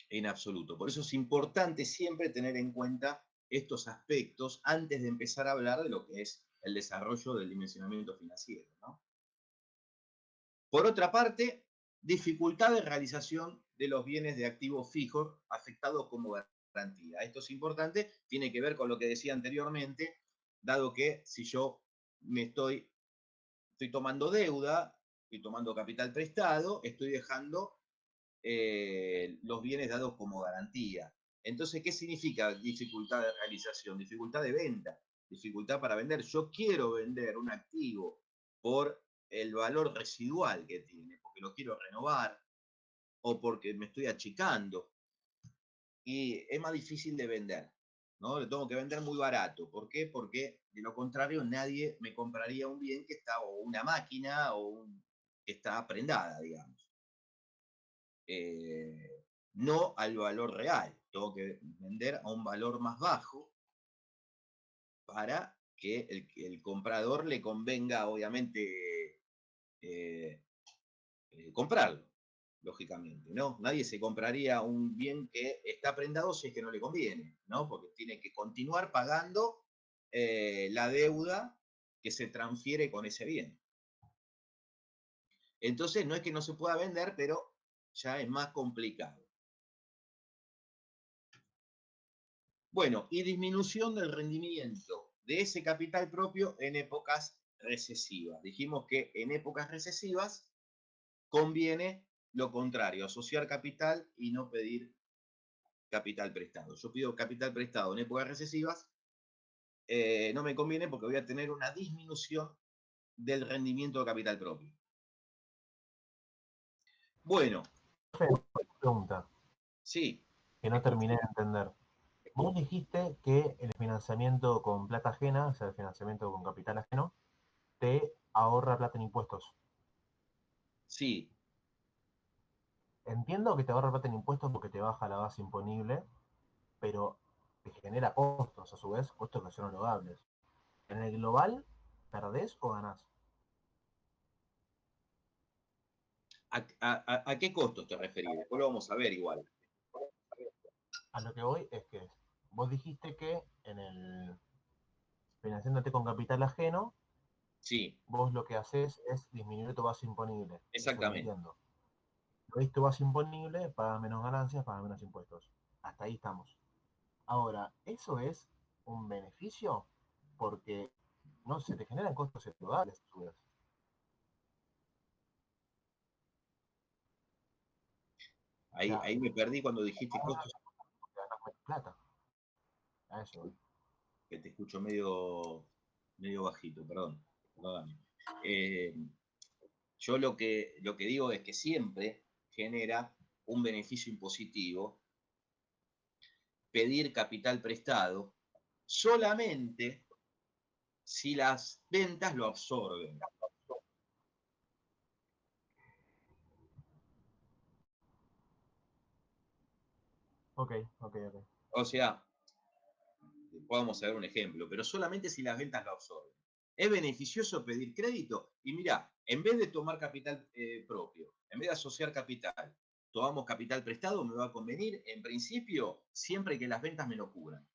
en absoluto. Por eso es importante siempre tener en cuenta estos aspectos antes de empezar a hablar de lo que es el desarrollo del dimensionamiento financiero, ¿no? Por otra parte, dificultad de realización de los bienes de activos fijos afectados como garantía. Esto es importante, tiene que ver con lo que decía anteriormente, dado que si yo estoy tomando deuda, estoy tomando capital prestado, estoy dejando los bienes dados como garantía. Entonces, ¿qué significa dificultad de realización? Dificultad de venta, dificultad para vender. Yo quiero vender un activo por el valor residual que tiene, porque lo quiero renovar o porque me estoy achicando. Y es más difícil de vender, ¿no? Lo tengo que vender muy barato. ¿Por qué? Porque de lo contrario nadie me compraría un bien que está, o una máquina, que está prendada, digamos. No al valor real. Tengo que vender a un valor más bajo para que el comprador le convenga, obviamente, comprarlo, lógicamente, ¿no? Nadie se compraría un bien que está prendado si es que no le conviene, ¿no? Porque tiene que continuar pagando la deuda que se transfiere con ese bien. Entonces, no es que no se pueda vender, pero ya es más complicado. Bueno, y disminución del rendimiento de ese capital propio en épocas recesivas. Dijimos que en épocas recesivas conviene lo contrario, asociar capital y no pedir capital prestado. Yo pido capital prestado en épocas recesivas, no me conviene porque voy a tener una disminución del rendimiento de capital propio. Bueno. Pregunta. Sí. Que no terminé de entender. Vos dijiste que el financiamiento con plata ajena, o sea, el financiamiento con capital ajeno, te ahorra plata en impuestos. Sí. Entiendo que te ahorra plata en impuestos porque te baja la base imponible, pero te genera costos, a su vez, costos que son homologables. ¿En el global perdés o ganás? ¿A qué costos te referís? Después lo vamos a ver igual. A lo que voy es que vos dijiste que en el financiándote con capital ajeno, sí, vos lo que haces es disminuir tu base imponible. Exactamente. Lo tu base imponible, pagas menos ganancias, pagas menos impuestos. Hasta ahí estamos. Ahora, ¿eso es un beneficio? Porque no se te generan costos endeudables a su vez. Ahí me perdí cuando dijiste costos. Ganas menos plata. A eso. Que te escucho medio bajito, perdón. Yo lo que digo es que siempre genera un beneficio impositivo pedir capital prestado solamente si las ventas lo absorben. Ok. O sea, podemos dar un ejemplo, pero solamente si las ventas lo absorben. ¿Es beneficioso pedir crédito? Y mira, en vez de tomar capital propio, en vez de asociar capital, tomamos capital prestado, me va a convenir, en principio, siempre que las ventas me lo cubran.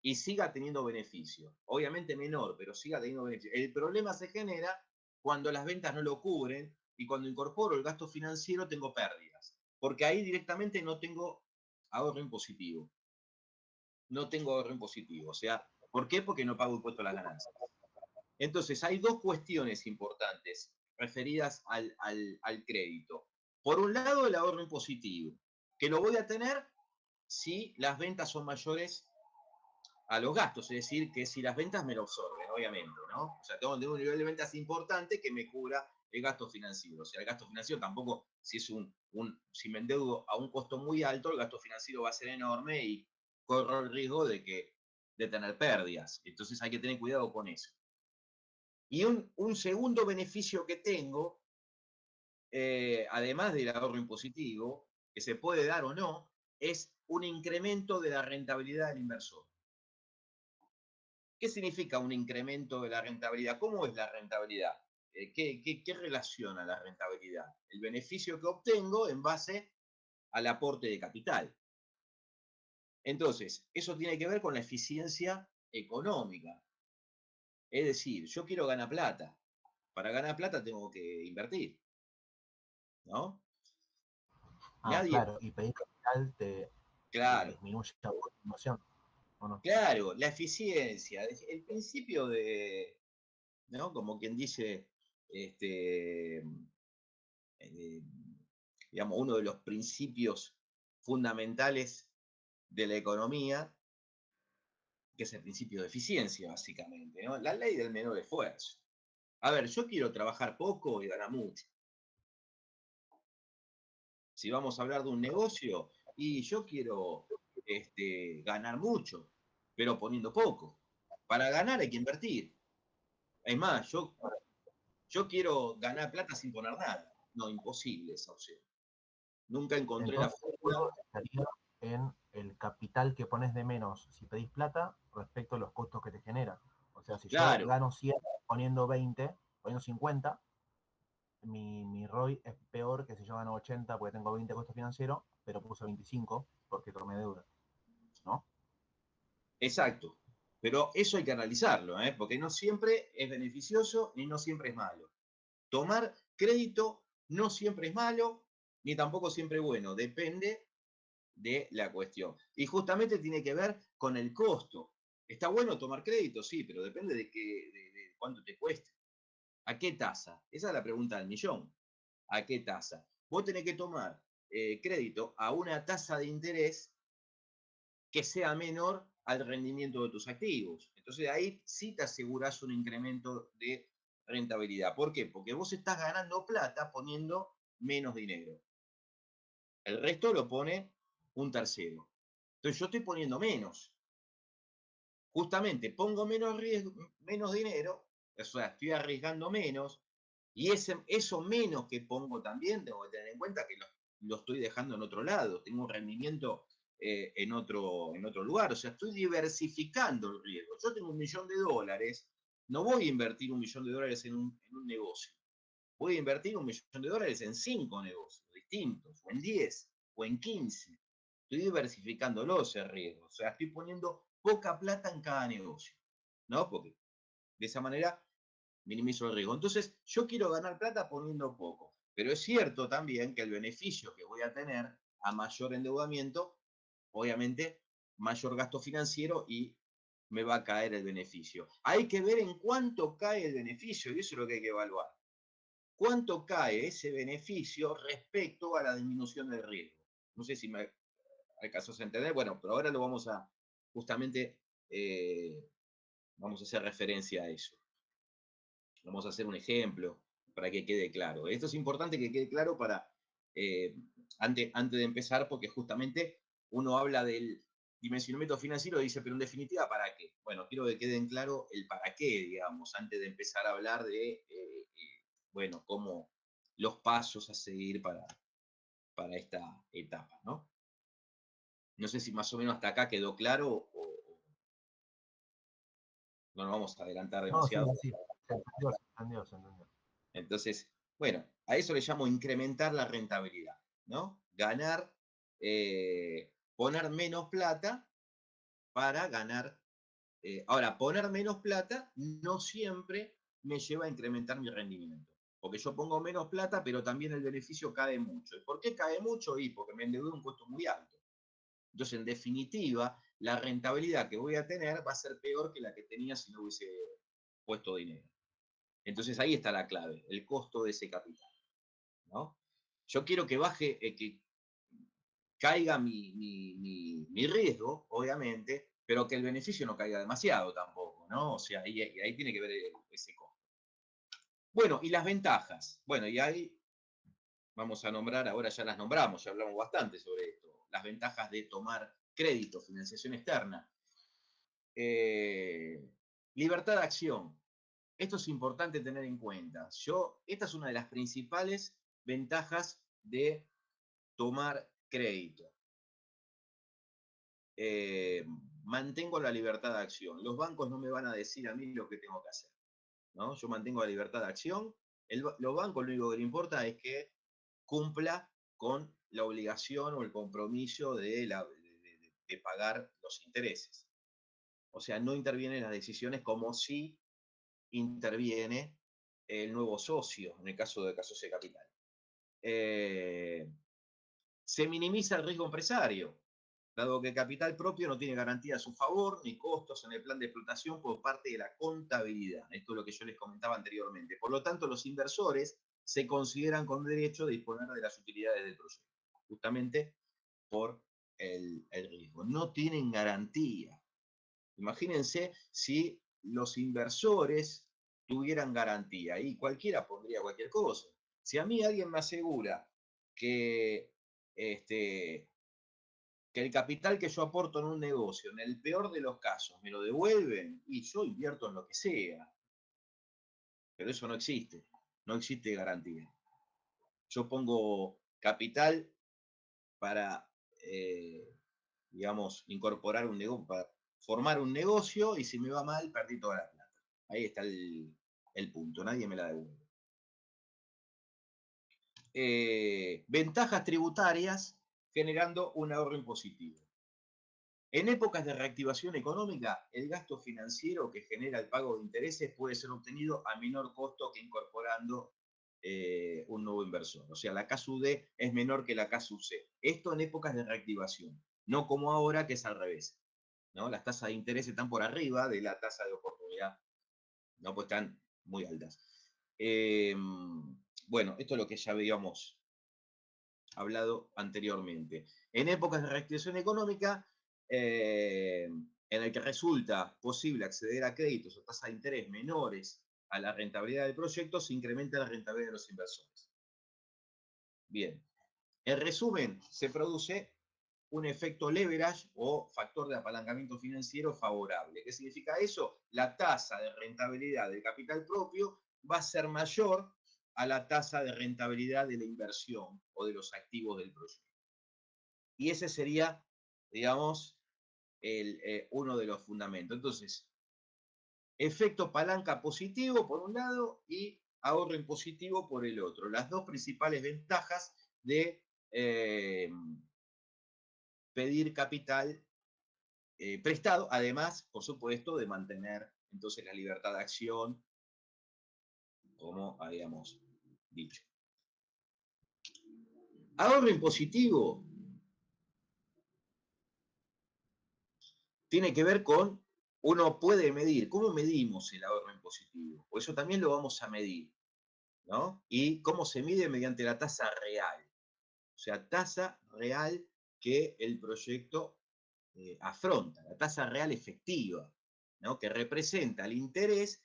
Y siga teniendo beneficio. Obviamente menor, pero siga teniendo beneficio. El problema se genera cuando las ventas no lo cubren y cuando incorporo el gasto financiero tengo pérdidas. Porque ahí directamente no tengo ahorro impositivo. No tengo ahorro impositivo. O sea, ¿por qué? Porque no pago impuesto a las ganancias. Entonces, hay dos cuestiones importantes referidas al crédito. Por un lado, el ahorro impositivo, que lo voy a tener si las ventas son mayores a los gastos, es decir, que si las ventas me lo absorben, obviamente, ¿no? O sea, tengo que tener un nivel de ventas importante que me cubra el gasto financiero. O sea, el gasto financiero tampoco, si es si me endeudo a un costo muy alto, el gasto financiero va a ser enorme y corro el riesgo de tener pérdidas. Entonces hay que tener cuidado con eso. Y un segundo beneficio que tengo, además del ahorro impositivo, que se puede dar o no, es un incremento de la rentabilidad del inversor. ¿Qué significa un incremento de la rentabilidad? ¿Cómo es la rentabilidad? ¿Qué relaciona la rentabilidad? El beneficio que obtengo en base al aporte de capital. Entonces, eso tiene que ver con la eficiencia económica. Es decir, yo quiero ganar plata. Para ganar plata tengo que invertir, ¿no? Nadie, Claro, y pedir capital te claro, disminuye la emoción, ¿o no? claro, la eficiencia, el principio de, ¿no? Como quien dice, eh, digamos, uno de los principios fundamentales de la economía, que es el principio de eficiencia, básicamente, ¿no? La ley del menor esfuerzo. A ver, yo quiero trabajar poco y ganar mucho. Si vamos a hablar de un negocio, y yo quiero ganar mucho, pero poniendo poco. Para ganar hay que invertir. Es más, yo quiero ganar plata sin poner nada. No, imposible esa opción. Nunca encontré la Entonces, fórmula. todo estaría en el capital que pones de menos si pedís plata respecto a los costos que te genera. O sea, si yo Claro, gano 100 poniendo 20, poniendo 50, mi ROI es peor que si yo gano 80 porque tengo 20 costos financieros, pero puse 25 porque tomé deuda, ¿no? exacto. Pero eso hay que analizarlo, ¿eh? Porque no siempre es beneficioso ni no siempre es malo. Tomar crédito no siempre es malo, ni tampoco siempre es bueno. Depende de la cuestión. Y justamente tiene que ver con el costo. ¿Está bueno tomar crédito? Sí, pero depende de cuánto te cueste. ¿A qué tasa? Esa es la pregunta del millón. ¿A qué tasa? Vos tenés que tomar crédito a una tasa de interés que sea menor al rendimiento de tus activos. Entonces ahí sí te aseguras un incremento de rentabilidad. ¿Por qué? Porque vos estás ganando plata poniendo menos dinero. El resto lo pone un tercero. Entonces yo estoy poniendo menos. Justamente pongo menos riesgo, menos dinero, o sea, estoy arriesgando menos, y eso menos que pongo también tengo que tener en cuenta que lo estoy dejando en otro lado, tengo un rendimiento en otro lugar, o sea, estoy diversificando el riesgo. Yo tengo $1.000.000, no voy a invertir $1.000.000 en un negocio, voy a invertir $1.000.000 en 5 negocios distintos, o en 10, o en 15. Estoy diversificándolo ese riesgo, o sea, estoy poniendo poca plata en cada negocio, ¿no? Porque de esa manera minimizo el riesgo. Entonces, yo quiero ganar plata poniendo poco, pero es cierto también que el beneficio que voy a tener a mayor endeudamiento, obviamente, mayor gasto financiero y me va a caer el beneficio. Hay que ver en cuánto cae el beneficio y eso es lo que hay que evaluar. ¿Cuánto cae ese beneficio respecto a la disminución del riesgo? No sé si me alcanzó a entender. Bueno, pero ahora lo vamos a, justamente, vamos a hacer referencia a eso. Vamos a hacer un ejemplo para que quede claro. Esto es importante que quede claro para, antes de empezar, porque justamente uno habla del dimensionamiento financiero y dice, pero en definitiva, ¿para qué? Bueno, quiero que queden claro el para qué, digamos, antes de empezar a hablar de, bueno, cómo los pasos a seguir para esta etapa, ¿no? No sé si más o menos hasta acá quedó claro o no nos vamos a adelantar No, sí, demasiado. sí. Se entendió, se entendió. Entonces, bueno, a eso le llamo incrementar la rentabilidad, ¿no? Ganar, poner menos plata para ganar. Ahora, poner menos plata no siempre me lleva a incrementar mi rendimiento. Porque yo pongo menos plata, pero también el beneficio cae mucho. ¿Y por qué cae mucho? Y porque me endeudé un costo muy alto. Entonces, en definitiva, la rentabilidad que voy a tener va a ser peor que la que tenía si no hubiese puesto dinero. Entonces, ahí está la clave, el costo de ese capital, ¿no? Yo quiero que baje, que caiga mi riesgo, obviamente, pero que el beneficio no caiga demasiado tampoco, ¿no? O sea, ahí tiene que ver ese costo. Bueno, y las ventajas. Bueno, y ahí vamos a nombrar, ahora ya las nombramos, ya hablamos bastante sobre esto, las ventajas de tomar crédito, financiación externa. Libertad de acción. Esto es importante tener en cuenta. Esta es una de las principales ventajas de tomar crédito. Mantengo la libertad de acción. Los bancos no me van a decir a mí lo que tengo que hacer, ¿no? Yo mantengo la libertad de acción. Los bancos lo único que le importa es que cumpla con la obligación o el compromiso de pagar los intereses. O sea, no intervienen las decisiones como si interviene el nuevo socio, en el caso de Casos de Capital. Se minimiza el riesgo empresario, dado que el capital propio no tiene garantía a su favor ni costos en el plan de explotación por parte de la contabilidad. Esto es lo que yo les comentaba anteriormente. Por lo tanto, los inversores se consideran con derecho de disponer de las utilidades del proyecto, justamente por el riesgo. No tienen garantía. Imagínense si los inversores tuvieran garantía y cualquiera pondría cualquier cosa. Si a mí alguien me asegura que, que el capital que yo aporto en un negocio, en el peor de los casos, me lo devuelven y yo invierto en lo que sea. Pero eso no existe. No existe garantía. Yo pongo capital para, digamos, incorporar un negocio, para formar un negocio y si me va mal, perdí toda la plata. Ahí está el punto. Nadie me la devuelve. Ventajas tributarias generando un ahorro impositivo. En épocas de reactivación económica, el gasto financiero que genera el pago de intereses puede ser obtenido a menor costo que incorporando un nuevo inversor. O sea, la KSUD es menor que la KSUC. Esto en épocas de reactivación, no como ahora que es al revés, ¿no? Las tasas de interés están por arriba de la tasa de oportunidad, ¿no? Pues están muy altas. Bueno, esto es lo que ya habíamos hablado anteriormente. En épocas de reactivación económica, en el que resulta posible acceder a créditos o tasas de interés menores a la rentabilidad del proyecto, se incrementa la rentabilidad de los inversores. Bien, en resumen, se produce un efecto leverage o factor de apalancamiento financiero favorable. ¿Qué significa eso? La tasa de rentabilidad del capital propio va a ser mayor a la tasa de rentabilidad de la inversión o de los activos del proyecto. Y ese sería, digamos, uno de los fundamentos. Entonces, efecto palanca positivo por un lado y ahorro impositivo por el otro. Las dos principales ventajas de pedir capital prestado, además, por supuesto, de mantener entonces la libertad de acción, como habíamos dicho. Ahorro impositivo tiene que ver con, uno puede medir, ¿cómo medimos el ahorro impositivo? Pues eso también lo vamos a medir, ¿no? Y cómo se mide mediante la tasa real. O sea, tasa real que el proyecto afronta, la tasa real efectiva, ¿no? Que representa el interés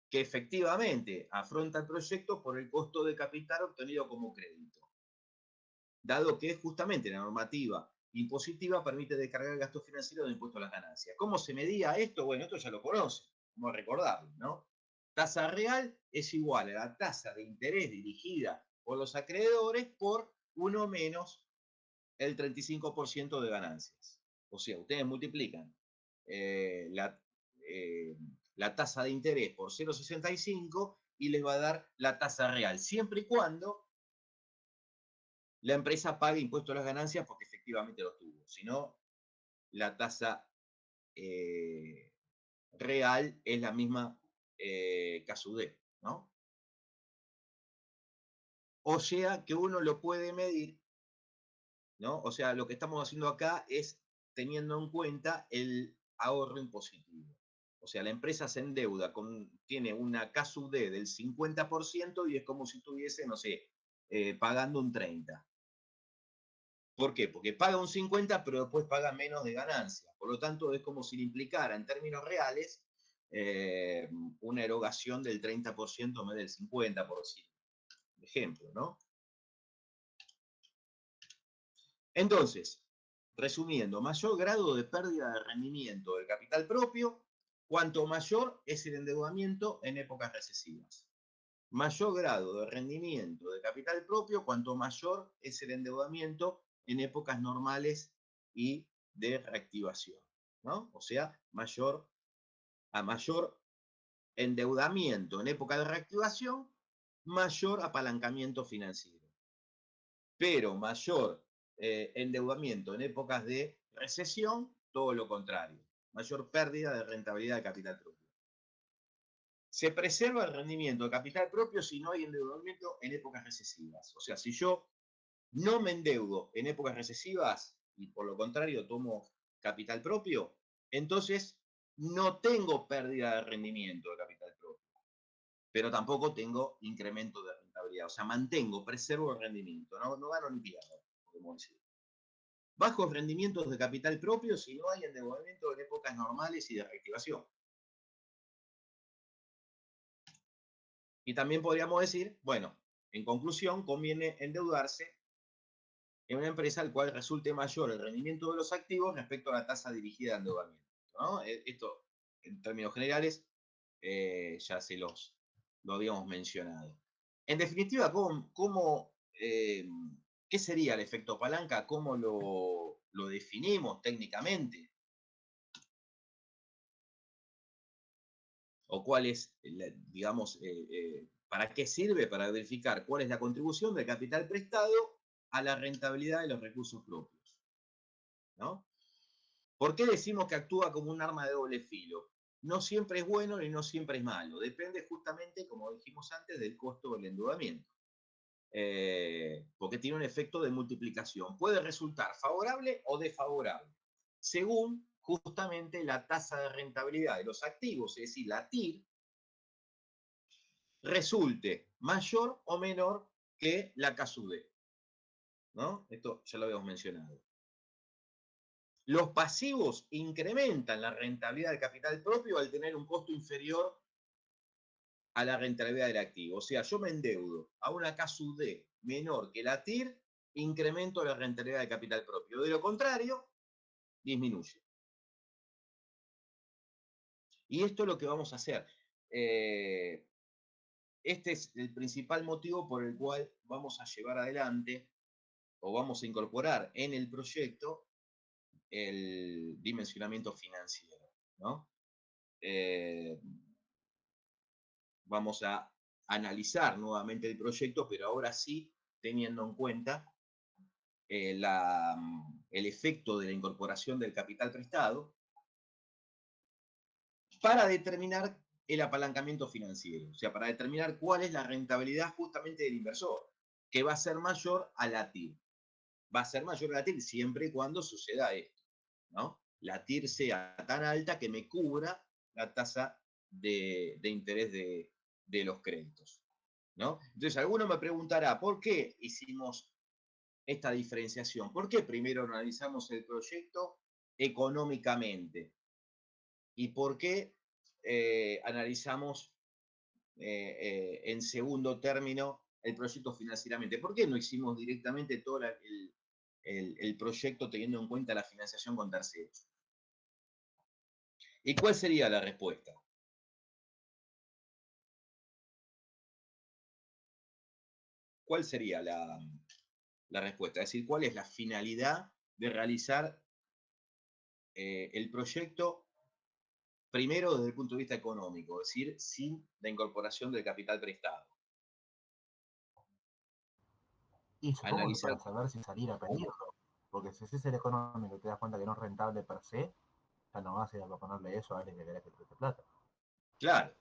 que efectivamente afronta el proyecto por el costo de capital obtenido como crédito. Dado que justamente la normativa impositiva permite descargar el gasto financiero del impuesto a las ganancias. ¿Cómo se medía esto? Bueno, esto ya lo conocen, vamos a recordarlo, ¿no? Tasa real es igual a la tasa de interés dirigida por los acreedores por 1 menos el 35% de ganancias. O sea, ustedes multiplican la tasa de interés por 0,65 y les va a dar la tasa real, siempre y cuando la empresa pague impuesto a las ganancias porque efectivamente los tuvo. Si no, la tasa real es la misma CASUD, ¿no? O sea que uno lo puede medir, ¿no? O sea, lo que estamos haciendo acá es teniendo en cuenta el ahorro impositivo. O sea, la empresa se endeuda, tiene una CASUD del 50% y es como si estuviese, no sé, pagando un 30%. ¿Por qué? Porque paga un 50%, pero después paga menos de ganancia. Por lo tanto, es como si le implicara en términos reales una erogación del 30% en vez del 50%, por ejemplo, ¿no? Entonces, resumiendo, mayor grado de pérdida de rendimiento del capital propio, cuanto mayor es el endeudamiento en épocas recesivas. Mayor grado de rendimiento de capital propio, cuanto mayor es el endeudamiento en épocas normales y de reactivación, ¿no? O sea, mayor endeudamiento en época de reactivación, mayor apalancamiento financiero. Pero mayor endeudamiento en épocas de recesión, todo lo contrario, mayor pérdida de rentabilidad de capital propio. Se preserva el rendimiento de capital propio si no hay endeudamiento en épocas recesivas. O sea, si yo no me endeudo en épocas recesivas y por lo contrario tomo capital propio, entonces no tengo pérdida de rendimiento de capital propio, pero tampoco tengo incremento de rentabilidad. O sea, preservo el rendimiento, no gano ni pierdo, podemos decir. Bajos rendimientos de capital propio si no hay endeudamiento en épocas normales y de reactivación. Y también podríamos decir, bueno, en conclusión, conviene endeudarse en una empresa al cual resulte mayor el rendimiento de los activos respecto a la tasa dirigida de endeudamiento, ¿no? Esto, en términos generales, ya lo habíamos mencionado. En definitiva, ¿qué sería el efecto palanca? ¿Cómo lo definimos técnicamente? ¿O cuál es, digamos, para qué sirve? Para verificar cuál es la contribución del capital prestado a la rentabilidad de los recursos propios, ¿no? ¿Por qué decimos que actúa como un arma de doble filo? No siempre es bueno ni no siempre es malo. Depende justamente, como dijimos antes, del costo del endeudamiento. Porque tiene un efecto de multiplicación. Puede resultar favorable o desfavorable, según justamente la tasa de rentabilidad de los activos, es decir, la TIR, resulte mayor o menor que la CASUD, ¿no? Esto ya lo habíamos mencionado. Los pasivos incrementan la rentabilidad del capital propio al tener un costo inferior a la rentabilidad del activo. O sea, yo me endeudo a una CASUD menor que la TIR, incremento la rentabilidad del capital propio. De lo contrario, disminuye. Y esto es lo que vamos a hacer. Este es el principal motivo por el cual vamos a llevar adelante o vamos a incorporar en el proyecto el dimensionamiento financiero, ¿no? Vamos a analizar nuevamente el proyecto, pero ahora sí teniendo en cuenta el efecto de la incorporación del capital prestado para determinar el apalancamiento financiero, o sea, para determinar cuál es la rentabilidad justamente del inversor, que va a ser mayor a la TIR. Va a ser mayor a la TIR siempre y cuando suceda esto, ¿no? La TIR sea tan alta que me cubra la tasa de interés de los créditos, ¿no? Entonces, alguno me preguntará, ¿por qué hicimos esta diferenciación? ¿Por qué primero analizamos el proyecto económicamente? ¿Y por qué analizamos en segundo término el proyecto financieramente? ¿Por qué no hicimos directamente todo el proyecto teniendo en cuenta la financiación con terceros? ¿Y cuál sería la respuesta? ¿Cuál sería la respuesta. Es decir, cuál es la finalidad de realizar el proyecto primero desde el punto de vista económico, es decir, sin la incorporación del capital prestado. Y supongo que Analizar. para saber si salir a pedirlo. Porque si es el económico y te das cuenta que no es rentable per se, ya no vas a ir a proponerle eso a alguien que querés que te preste plata. Claro.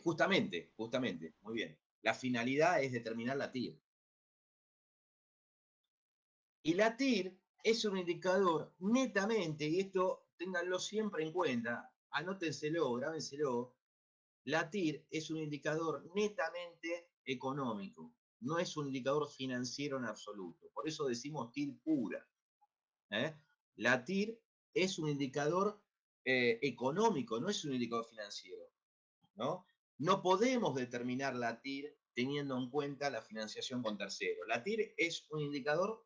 Justamente, muy bien. La finalidad es determinar la TIR. Y la TIR es un indicador netamente, y esto ténganlo siempre en cuenta, anótenselo, grábenselo, la TIR es un indicador netamente económico, no es un indicador financiero en absoluto. Por eso decimos TIR pura. La TIR es un indicador económico, no es un indicador financiero. No podemos determinar la TIR teniendo en cuenta la financiación con terceros. La TIR es un indicador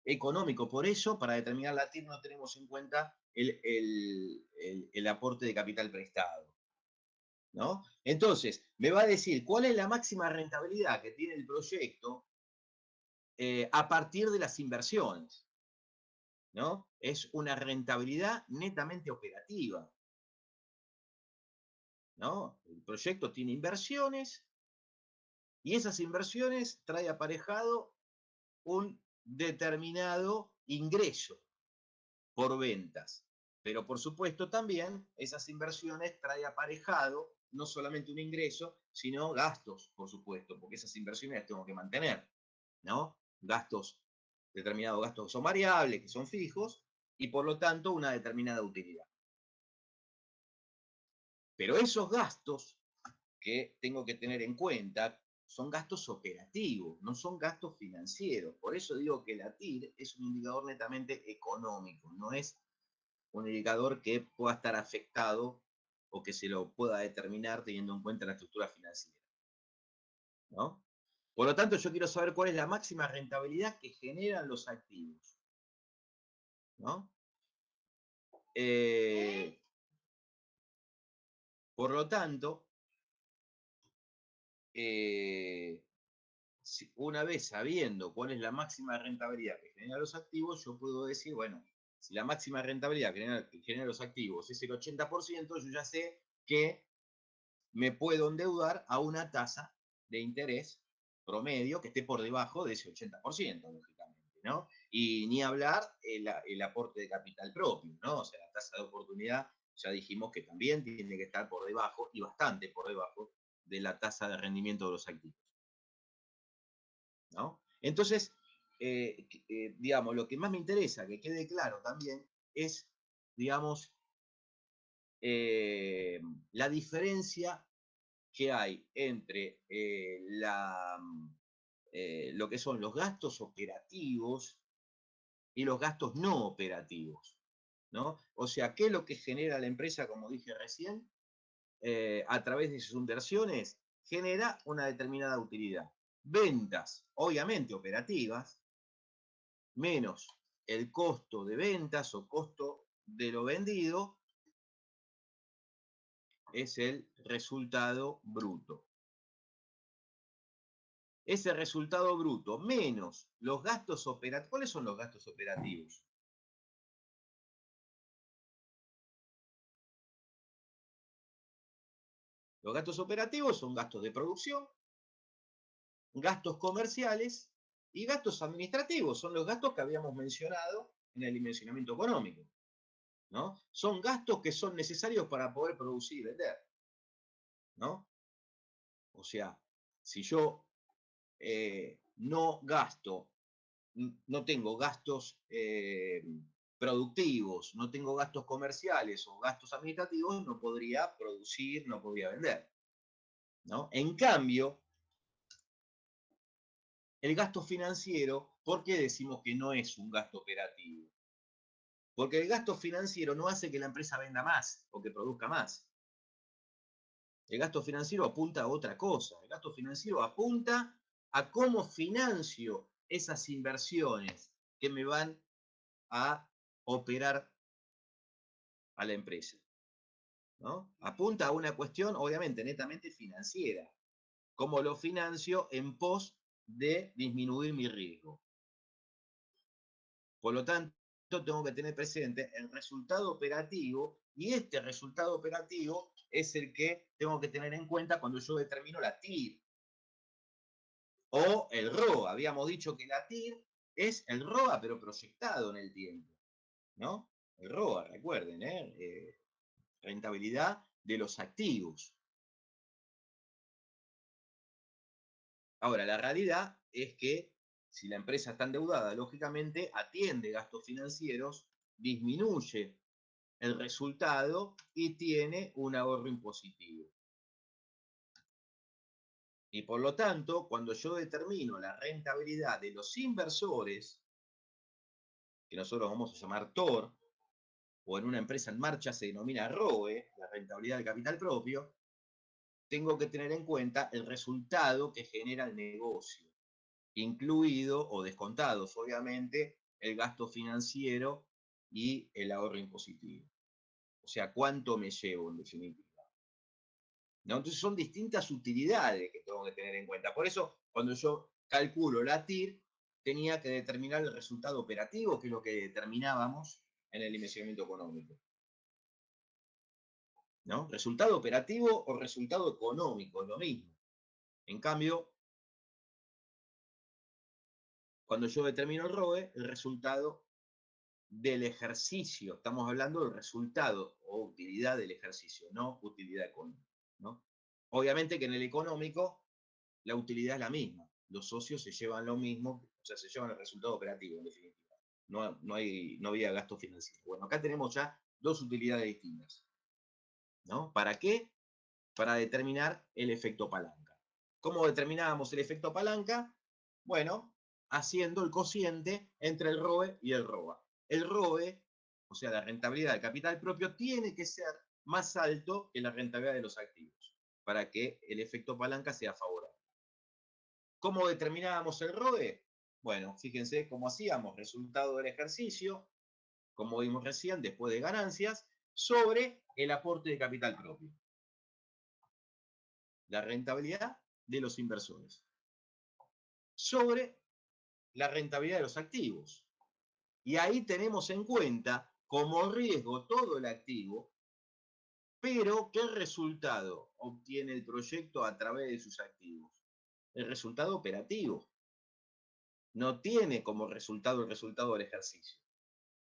económico, por eso para determinar la TIR no tenemos en cuenta el aporte de capital prestado. ¿No? Entonces, me va a decir cuál es la máxima rentabilidad que tiene el proyecto a partir de las inversiones. ¿No? Es una rentabilidad netamente operativa. ¿No? El proyecto tiene inversiones y esas inversiones trae aparejado un determinado ingreso por ventas. Pero por supuesto también esas inversiones trae aparejado no solamente un ingreso, sino gastos, por supuesto, porque esas inversiones las tengo que mantener, ¿no? Gastos, determinados gastos que son variables, que son fijos, y por lo tanto una determinada utilidad. Pero esos gastos que tengo que tener en cuenta son gastos operativos, no son gastos financieros. Por eso digo que la TIR es un indicador netamente económico, no es un indicador que pueda estar afectado o que se lo pueda determinar teniendo en cuenta la estructura financiera. ¿No? Por lo tanto, yo quiero saber cuál es la máxima rentabilidad que generan los activos. ¿No? Por lo tanto, una vez sabiendo cuál es la máxima rentabilidad que generan los activos, yo puedo decir, bueno, si la máxima rentabilidad que generan los activos es el 80%, yo ya sé que me puedo endeudar a una tasa de interés promedio que esté por debajo de ese 80%, lógicamente, ¿no? Y ni hablar el aporte de capital propio, ¿no? O sea, la tasa de oportunidad, ya dijimos que también tiene que estar por debajo, y bastante por debajo, de la tasa de rendimiento de los activos, ¿no? Entonces, digamos, lo que más me interesa que quede claro también es, digamos, la diferencia que hay entre lo que son los gastos operativos y los gastos no operativos, ¿no? O sea, ¿qué es lo que genera la empresa, como dije recién? A través de sus inversiones, genera una determinada utilidad. Ventas, obviamente operativas, menos el costo de ventas o costo de lo vendido, es el resultado bruto. Ese resultado bruto menos los gastos operativos. ¿Cuáles son los gastos operativos? Los gastos operativos son gastos de producción, gastos comerciales y gastos administrativos. Son los gastos que habíamos mencionado en el dimensionamiento económico, ¿no? Son gastos que son necesarios para poder producir y vender, ¿no? O sea, si yo no gasto, no tengo gastos productivos, no tengo gastos comerciales o gastos administrativos, no podría producir, no podría vender, ¿no? En cambio, el gasto financiero, ¿por qué decimos que no es un gasto operativo? Porque el gasto financiero no hace que la empresa venda más o que produzca más. El gasto financiero apunta a otra cosa. El gasto financiero apunta a cómo financio esas inversiones que me van a operar a la empresa, ¿no? Apunta a una cuestión, obviamente, netamente financiera. ¿Cómo lo financio en pos de disminuir mi riesgo. Por lo tanto, tengo que tener presente el resultado operativo, y este resultado operativo es el que tengo que tener en cuenta cuando yo determino la TIR o el ROA. Habíamos dicho que la TIR es el ROA, pero proyectado en el tiempo, ¿no? El ROA, recuerden, rentabilidad de los activos. Ahora, la realidad es que si la empresa está endeudada, lógicamente atiende gastos financieros, disminuye el resultado y tiene un ahorro impositivo. Y por lo tanto, cuando yo determino la rentabilidad de los inversores, que nosotros vamos a llamar TOR, o en una empresa en marcha se denomina ROE, la rentabilidad del capital propio, tengo que tener en cuenta el resultado que genera el negocio, incluido o descontados, obviamente, el gasto financiero y el ahorro impositivo. O sea, ¿cuánto me llevo en definitiva? ¿No? Entonces son distintas utilidades que tengo que tener en cuenta. Por eso, cuando yo calculo la TIR, tenía que determinar el resultado operativo, que es lo que determinábamos en el dimensionamiento económico. ¿No? Resultado operativo o resultado económico, es lo mismo. En cambio, cuando yo determino el ROE, el resultado del ejercicio, estamos hablando del resultado o utilidad del ejercicio, no utilidad económica, ¿no? Obviamente que en el económico la utilidad es la misma, los socios se llevan lo mismo, o sea, se llevan el resultado operativo en definitiva, no había gasto financiero. Bueno, acá tenemos ya dos utilidades distintas, ¿no? ¿Para qué? Para determinar el efecto palanca. ¿Cómo determinábamos el efecto palanca? Bueno, haciendo el cociente entre el ROE y el ROA. El ROE, o sea, la rentabilidad del capital propio, tiene que ser más alto que la rentabilidad de los activos para que el efecto palanca sea favorable. ¿Cómo determinábamos el ROE? Bueno, fíjense cómo hacíamos resultado del ejercicio, como vimos recién, después de ganancias, sobre el aporte de capital propio. La rentabilidad de los inversores sobre la rentabilidad de los activos. Y ahí tenemos en cuenta como riesgo todo el activo, pero ¿qué resultado obtiene el proyecto a través de sus activos? El resultado operativo. No tiene como resultado el resultado del ejercicio.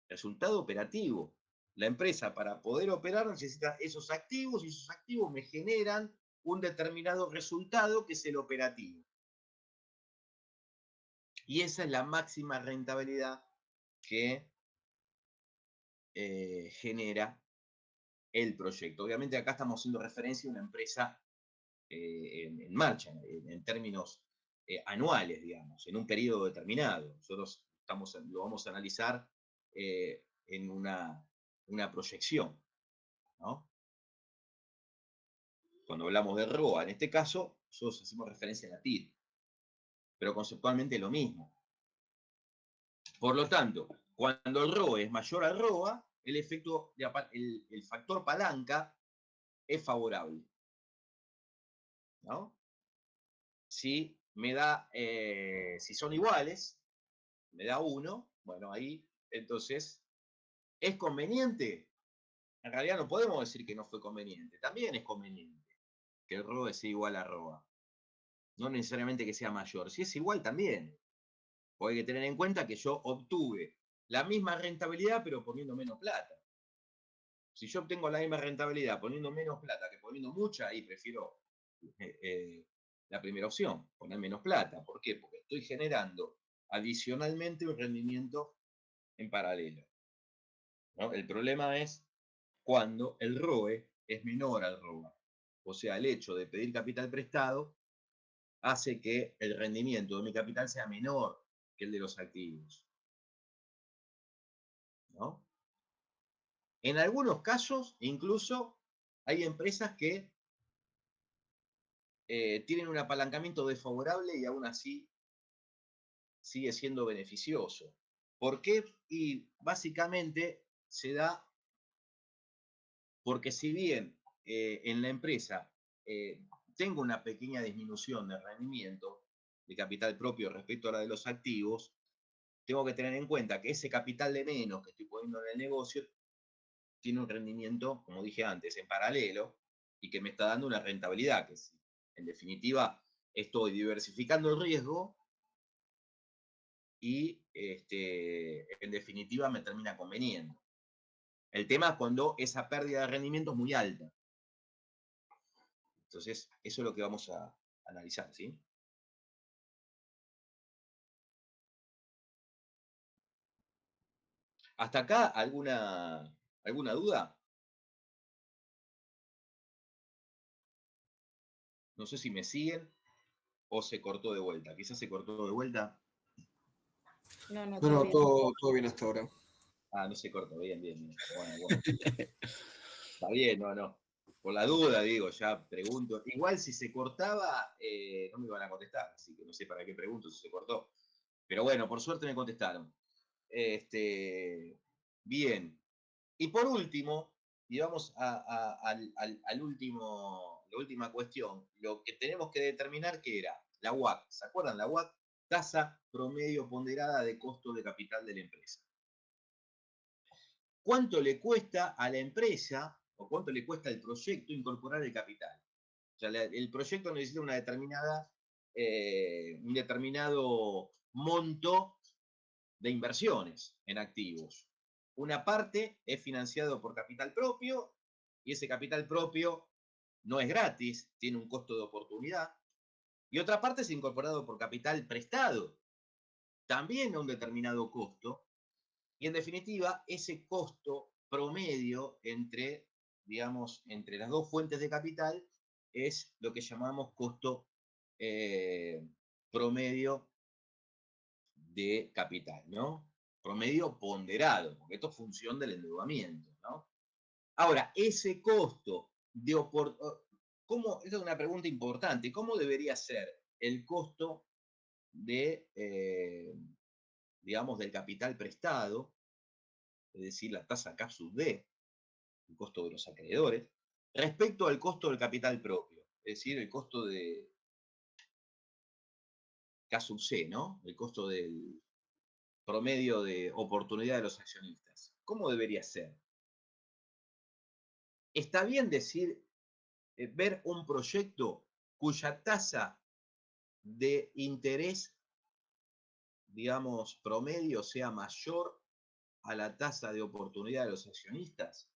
Resultado operativo. La empresa, para poder operar, necesita esos activos, y esos activos me generan un determinado resultado que es el operativo. Y esa es la máxima rentabilidad que genera el proyecto. Obviamente acá estamos haciendo referencia a una empresa en marcha, en términos anuales, digamos, en un periodo determinado. Nosotros lo vamos a analizar en una proyección, ¿no? Cuando hablamos de ROA, en este caso, nosotros hacemos referencia a la TIR, pero conceptualmente es lo mismo. Por lo tanto, cuando el ROE es mayor al ROA, el factor palanca es favorable, ¿no? Si son iguales, me da 1, bueno, ahí, entonces, ¿es conveniente? En realidad no podemos decir que no fue conveniente, también es conveniente que el ROE sea igual a ROA. No necesariamente que sea mayor, si es igual también. Porque hay que tener en cuenta que yo obtuve la misma rentabilidad pero poniendo menos plata. Si yo obtengo la misma rentabilidad poniendo menos plata que poniendo mucha, ahí prefiero la primera opción, poner menos plata. ¿Por qué? Porque estoy generando adicionalmente un rendimiento en paralelo, ¿no? El problema es cuando el ROE es menor al ROA. O sea, el hecho de pedir capital prestado hace que el rendimiento de mi capital sea menor que el de los activos, ¿no? En algunos casos, incluso, hay empresas que tienen un apalancamiento desfavorable y aún así sigue siendo beneficioso. ¿Por qué? Y básicamente se da porque si bien en la empresa tengo una pequeña disminución de rendimiento, de capital propio respecto a la de los activos, tengo que tener en cuenta que ese capital de menos que estoy poniendo en el negocio tiene un rendimiento, como dije antes, en paralelo y que me está dando una rentabilidad, que en definitiva estoy diversificando el riesgo y en definitiva me termina conveniendo. El tema es cuando esa pérdida de rendimiento es muy alta. Entonces, eso es lo que vamos a analizar, ¿sí? ¿Hasta acá alguna duda? No sé si me siguen o se cortó de vuelta. Quizás se cortó de vuelta. No, No, todo no, bien. todo bien hasta ahora. Ah, no se cortó. Bien, bien, bien. Bueno. Está bien, no. Por la duda, digo, ya pregunto. Igual si se cortaba, no me iban a contestar, así que no sé para qué pregunto si se cortó. Pero bueno, por suerte me contestaron. Bien. Y por último, y vamos al último, la última cuestión, lo que tenemos que determinar que era la WACC. ¿Se acuerdan? La WACC, tasa promedio ponderada de costo de capital de la empresa. ¿Cuánto le cuesta a la empresa o cuánto le cuesta al proyecto incorporar el capital? O sea, el proyecto necesita un determinado monto de inversiones en activos. Una parte es financiado por capital propio y ese capital propio no es gratis, tiene un costo de oportunidad. Y otra parte es incorporado por capital prestado, también a un determinado costo. Y en definitiva, ese costo promedio entre, digamos, entre las dos fuentes de capital es lo que llamamos costo promedio de capital, ¿no? Promedio ponderado, porque esto es función del endeudamiento, ¿no? Ahora, ese costo de oportunidad, esta es una pregunta importante, ¿cómo debería ser el costo de, digamos, del capital prestado, es decir, la tasa K sub D, el costo de los acreedores, respecto al costo del capital propio, es decir, el costo de K sub C, ¿no? El costo del promedio de oportunidad de los accionistas. ¿Cómo debería ser? ¿Está bien decir, ver un proyecto cuya tasa de interés, digamos, promedio sea mayor a la tasa de oportunidad de los accionistas?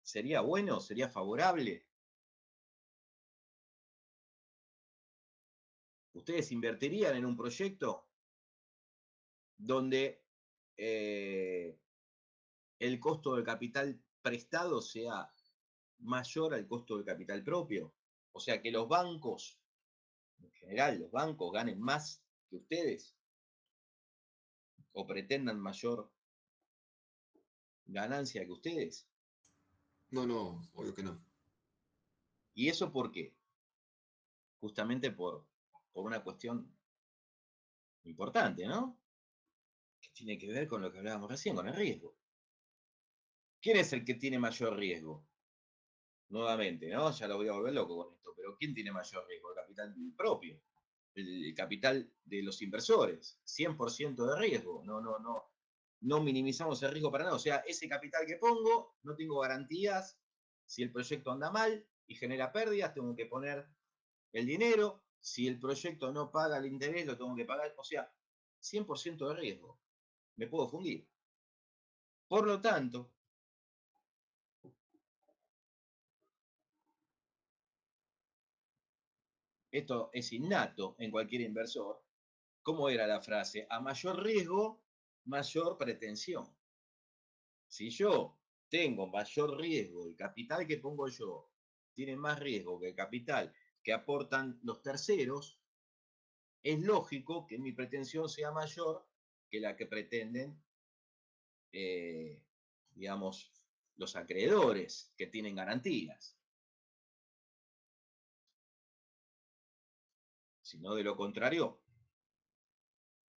¿Sería bueno? ¿Sería favorable? ¿Ustedes invertirían en un proyecto donde el costo del capital prestado sea mayor al costo del capital propio? O sea, que los bancos, en general, los bancos ganen más que ustedes o pretendan mayor ganancia que ustedes. No, obvio que no. ¿Y eso por qué? Justamente por una cuestión importante, ¿no? Que tiene que ver con lo que hablábamos recién, con el riesgo. ¿Quién es el que tiene mayor riesgo? Nuevamente, ¿no? Ya lo voy a volver loco con esto, pero ¿quién tiene mayor riesgo? El capital propio, el capital de los inversores, 100% de riesgo. No minimizamos el riesgo para nada. O sea, ese capital que pongo, no tengo garantías. Si el proyecto anda mal y genera pérdidas, tengo que poner el dinero. Si el proyecto no paga el interés, lo tengo que pagar. O sea, 100% de riesgo. Me puedo fundir. Por lo tanto, esto es innato en cualquier inversor. ¿Cómo era la frase? A mayor riesgo, mayor pretensión. Si yo tengo mayor riesgo, el capital que pongo yo tiene más riesgo que el capital que aportan los terceros, es lógico que mi pretensión sea mayor que la que pretenden, digamos, los acreedores que tienen garantías. Si no, de lo contrario,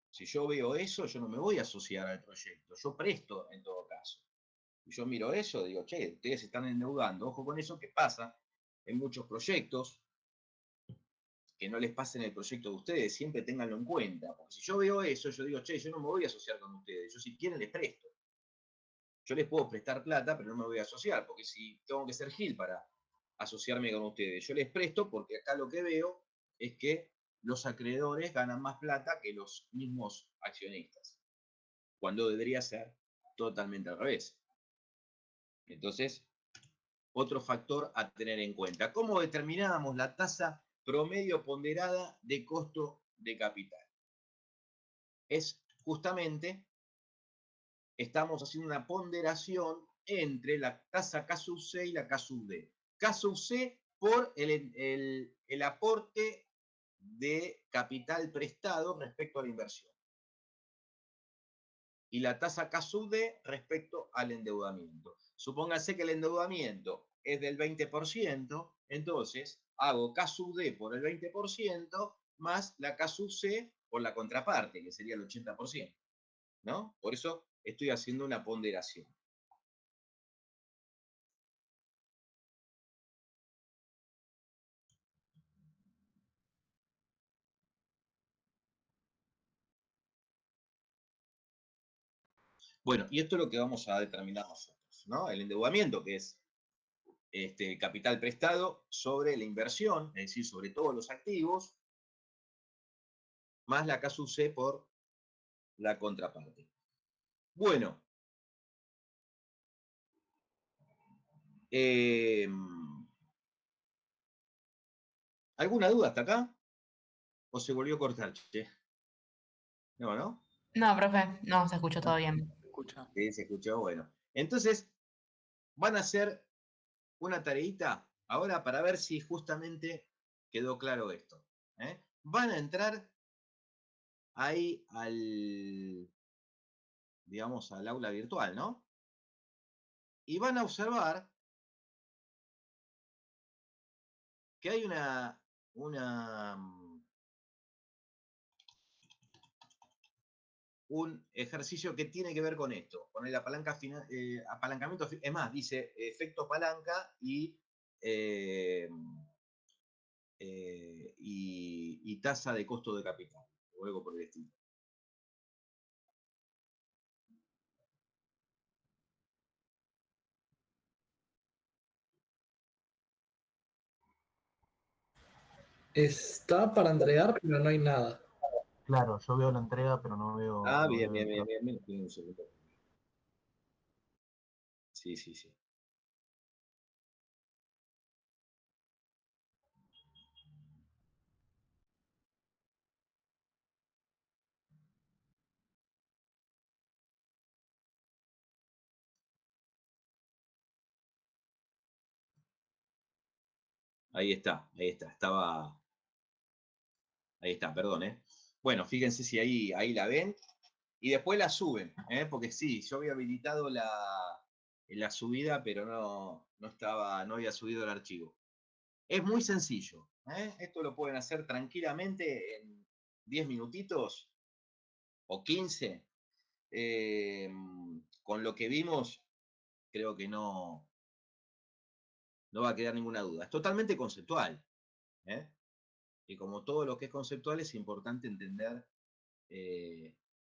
si yo veo eso, yo no me voy a asociar al proyecto, yo presto en todo caso. Y yo miro eso, digo, che, ustedes se están endeudando, ojo con eso, ¿qué pasa? en muchos proyectos, que no les pasen el proyecto de ustedes, siempre ténganlo en cuenta. Porque si yo veo eso, yo digo, che, yo no me voy a asociar con ustedes, yo si quieren les presto. Yo les puedo prestar plata, pero no me voy a asociar, porque si tengo que ser Gil para asociarme con ustedes, yo les presto porque acá lo que veo es que los acreedores ganan más plata que los mismos accionistas, cuando debería ser totalmente al revés. Entonces, otro factor a tener en cuenta. ¿Cómo determinábamos la tasa promedio ponderada de costo de capital? Es justamente, estamos haciendo una ponderación entre la tasa K sub C y la K sub D. K sub C por el aporte de capital prestado respecto a la inversión. Y la tasa K sub D respecto al endeudamiento. Supóngase que el endeudamiento es del 20%, entonces hago K sub D por el 20% más la K sub C por la contraparte, que sería el 80%. ¿No? Por eso estoy haciendo una ponderación. Bueno, y esto es lo que vamos a determinar nosotros, ¿no? El endeudamiento, que es capital prestado sobre la inversión, es decir, sobre todos los activos, más la K sub C por la contraparte. Bueno, ¿alguna duda hasta acá? ¿O se volvió a cortar, che? No, ¿no? No, profe, no, se escuchó todo bien. Escucha. Sí, se escuchó, bueno. Entonces, van a hacer una tareita ahora para ver si justamente quedó claro esto. Van a entrar ahí digamos, al aula virtual, ¿no? Y van a observar que hay un ejercicio que tiene que ver con esto, con el apalancamiento. Es más, dice efecto palanca y tasa de costo de capital, o algo por el estilo. Está para entregar, pero no hay nada. Claro, yo veo la entrega, pero no veo. Ah, no bien, veo bien, el bien, pro- bien, bien. Un segundo. Sí, sí, sí. Ahí está, ahí está. Ahí está, perdón, ¿eh? Bueno, fíjense si ahí la ven. Y después la suben, porque sí, yo había habilitado la subida, pero no había subido el archivo. Es muy sencillo. Esto lo pueden hacer tranquilamente en 10 minutitos o 15. Con lo que vimos, creo que no va a quedar ninguna duda. Es totalmente conceptual. ¿eh? Y como todo lo que es conceptual, es importante entender,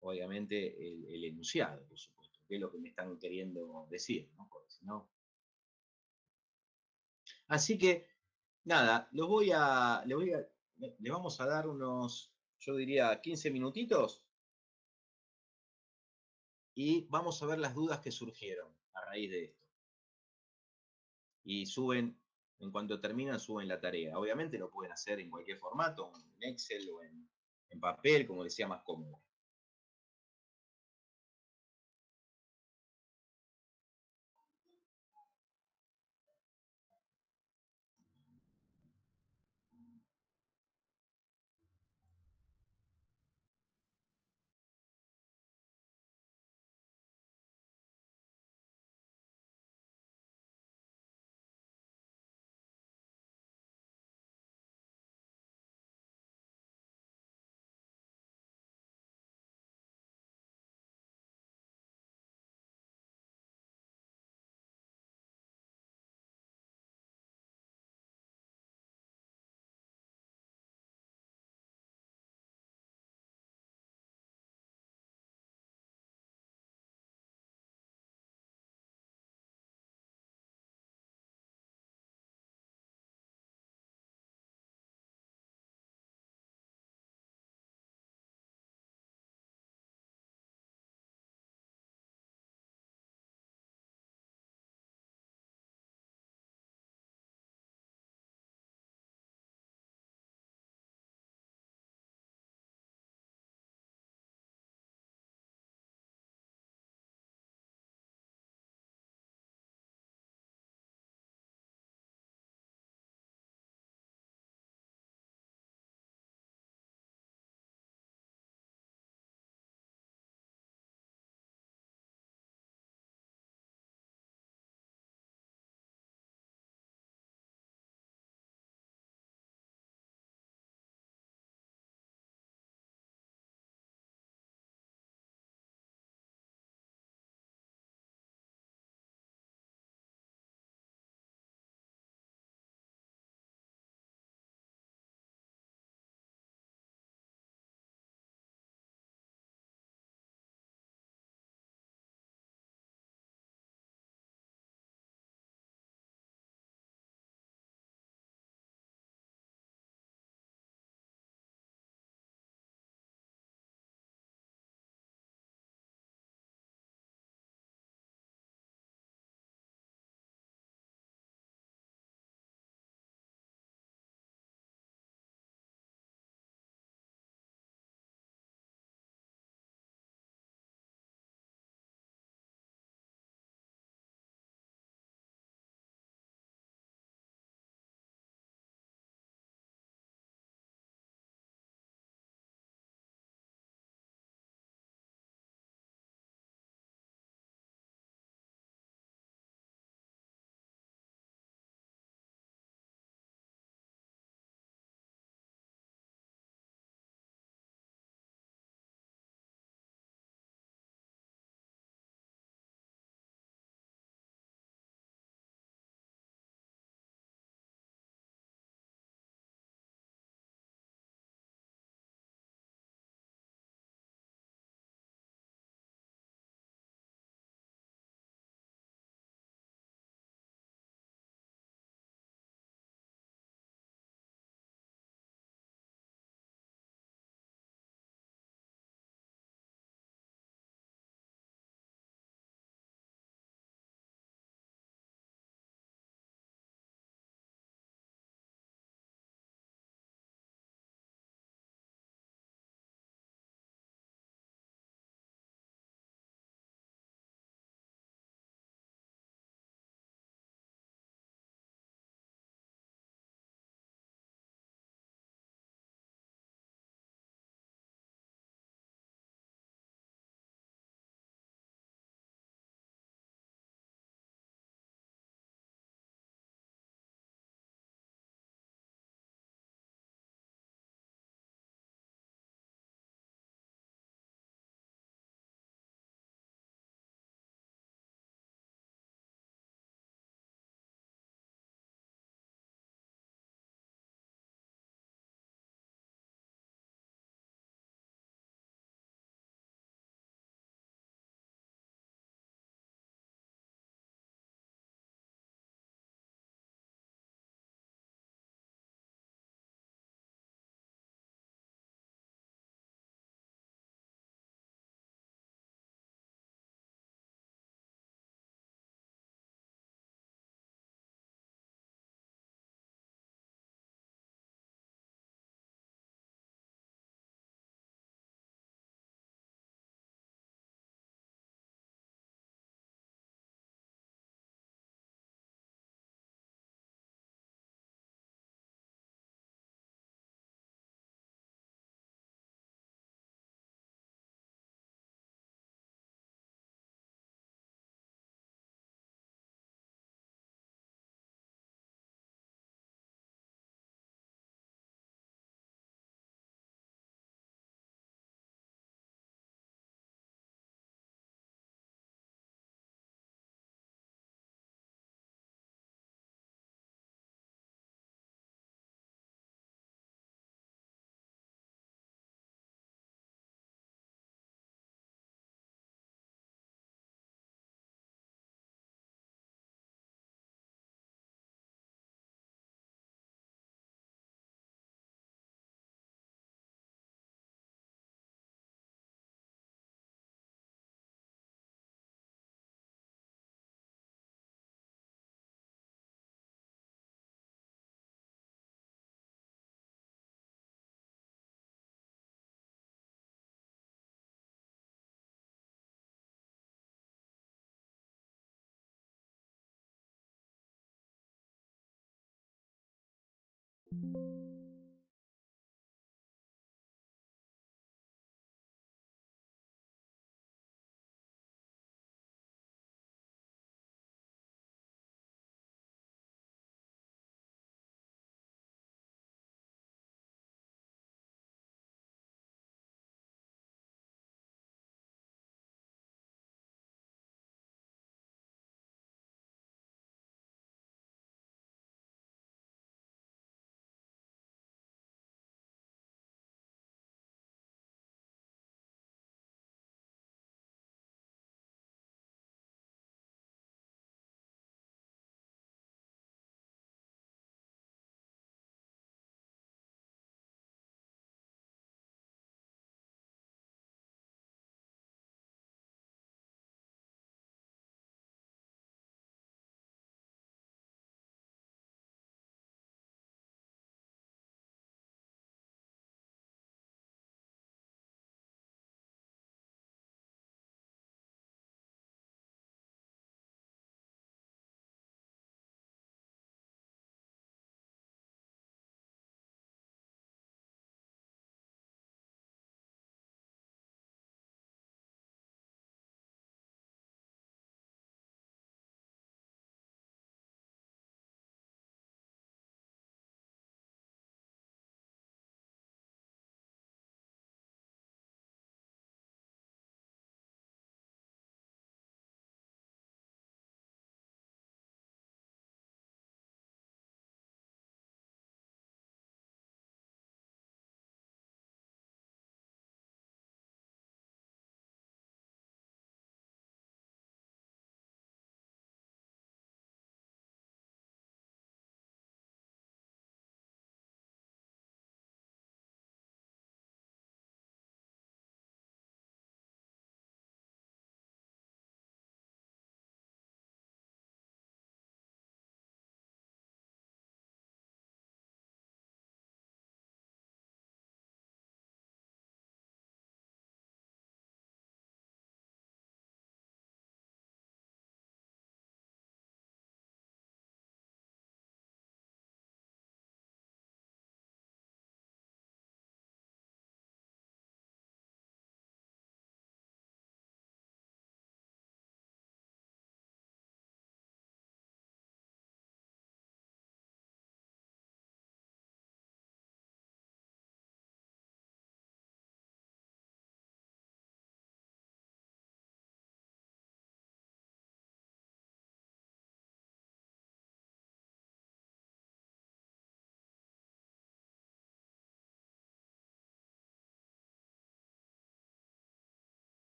obviamente, el enunciado, por supuesto, que es lo que me están queriendo decir, ¿no? Porque si no. Así que, nada, le vamos a dar unos, yo diría, 15 minutitos y vamos a ver las dudas que surgieron a raíz de esto. Y en cuanto terminan, suben la tarea. Obviamente lo pueden hacer en cualquier formato, en Excel o en papel, como les sea más cómodo.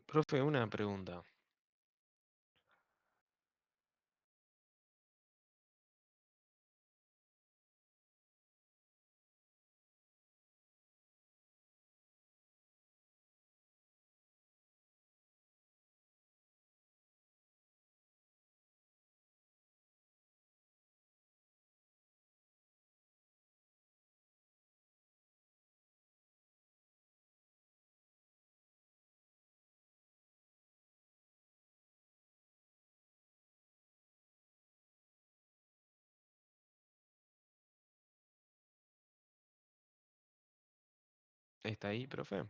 Profe, una pregunta. ¿Está ahí, profe?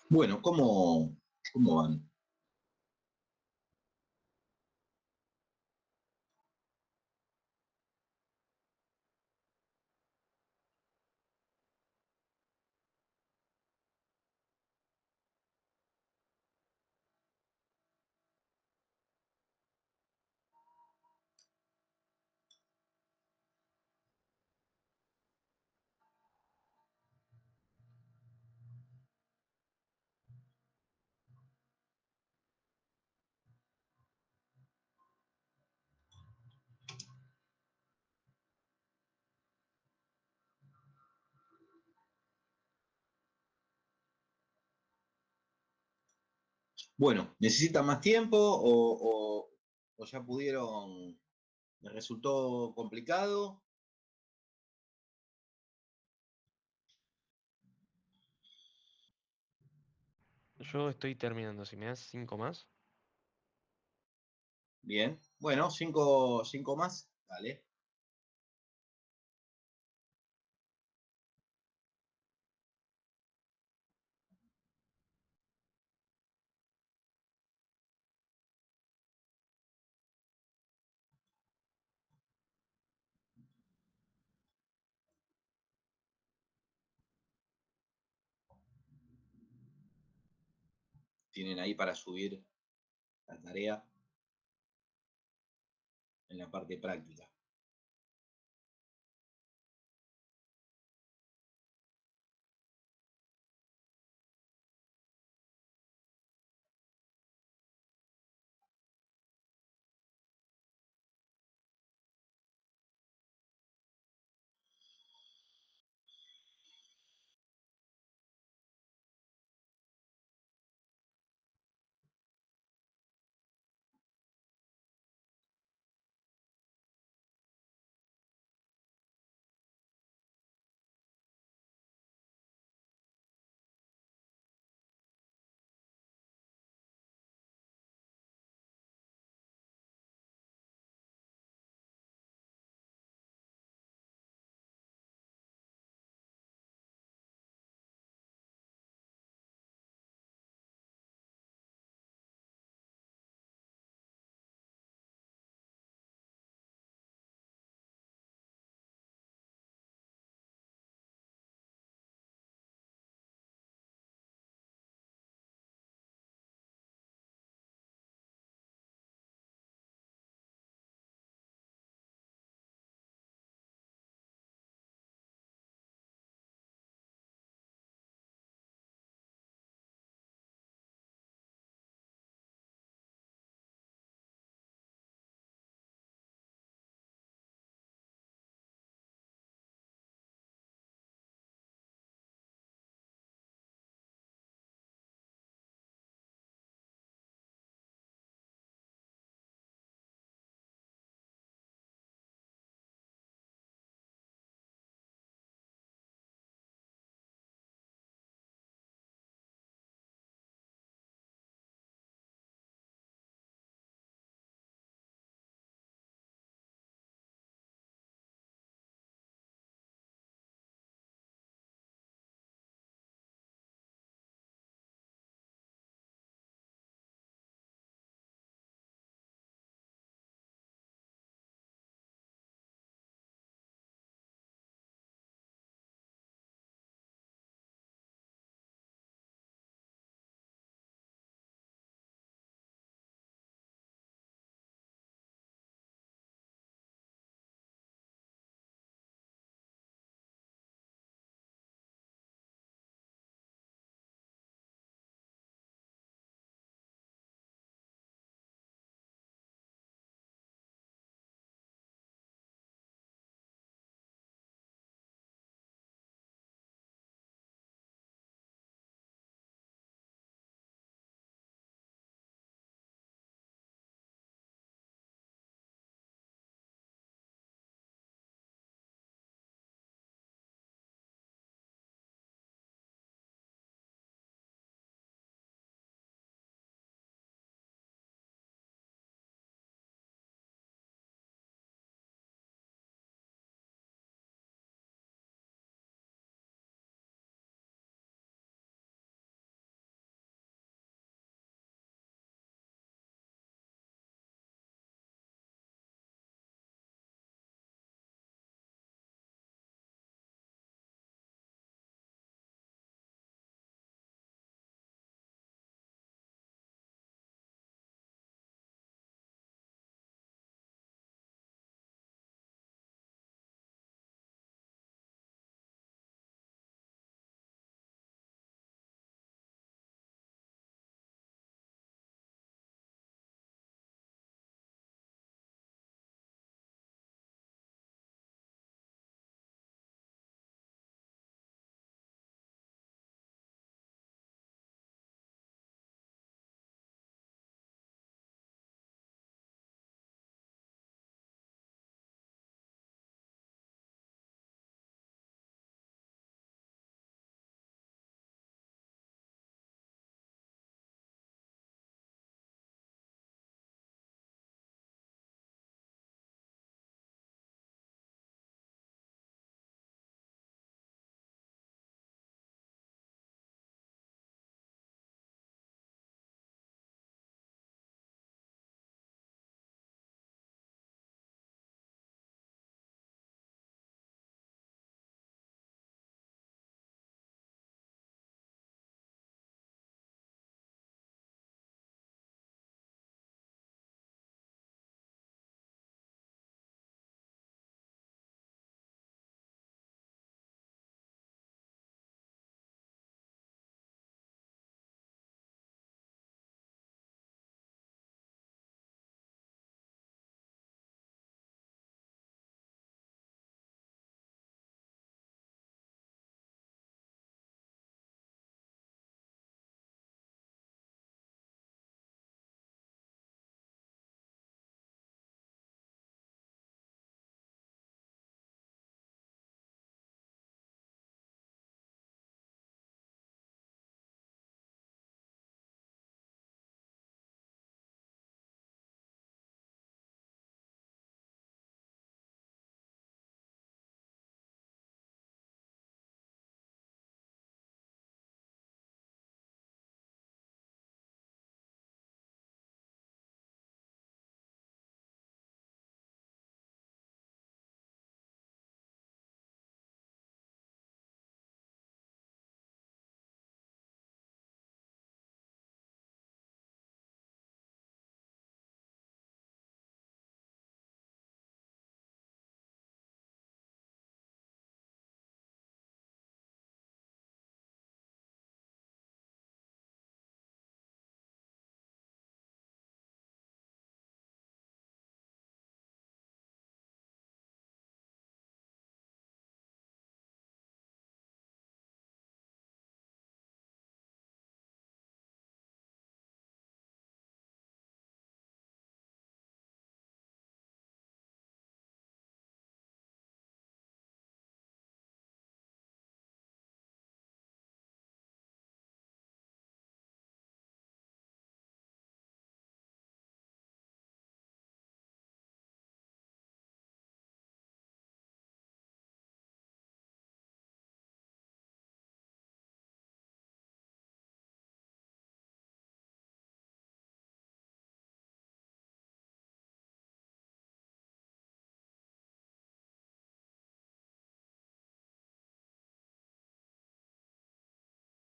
Bueno, ¿cómo van? Bueno, ¿necesitan más tiempo o ya pudieron? ¿Les resultó complicado? Yo estoy terminando. Si me das 5 más. Bien. Bueno, cinco más. Dale. Tienen ahí para subir la tarea en la parte práctica.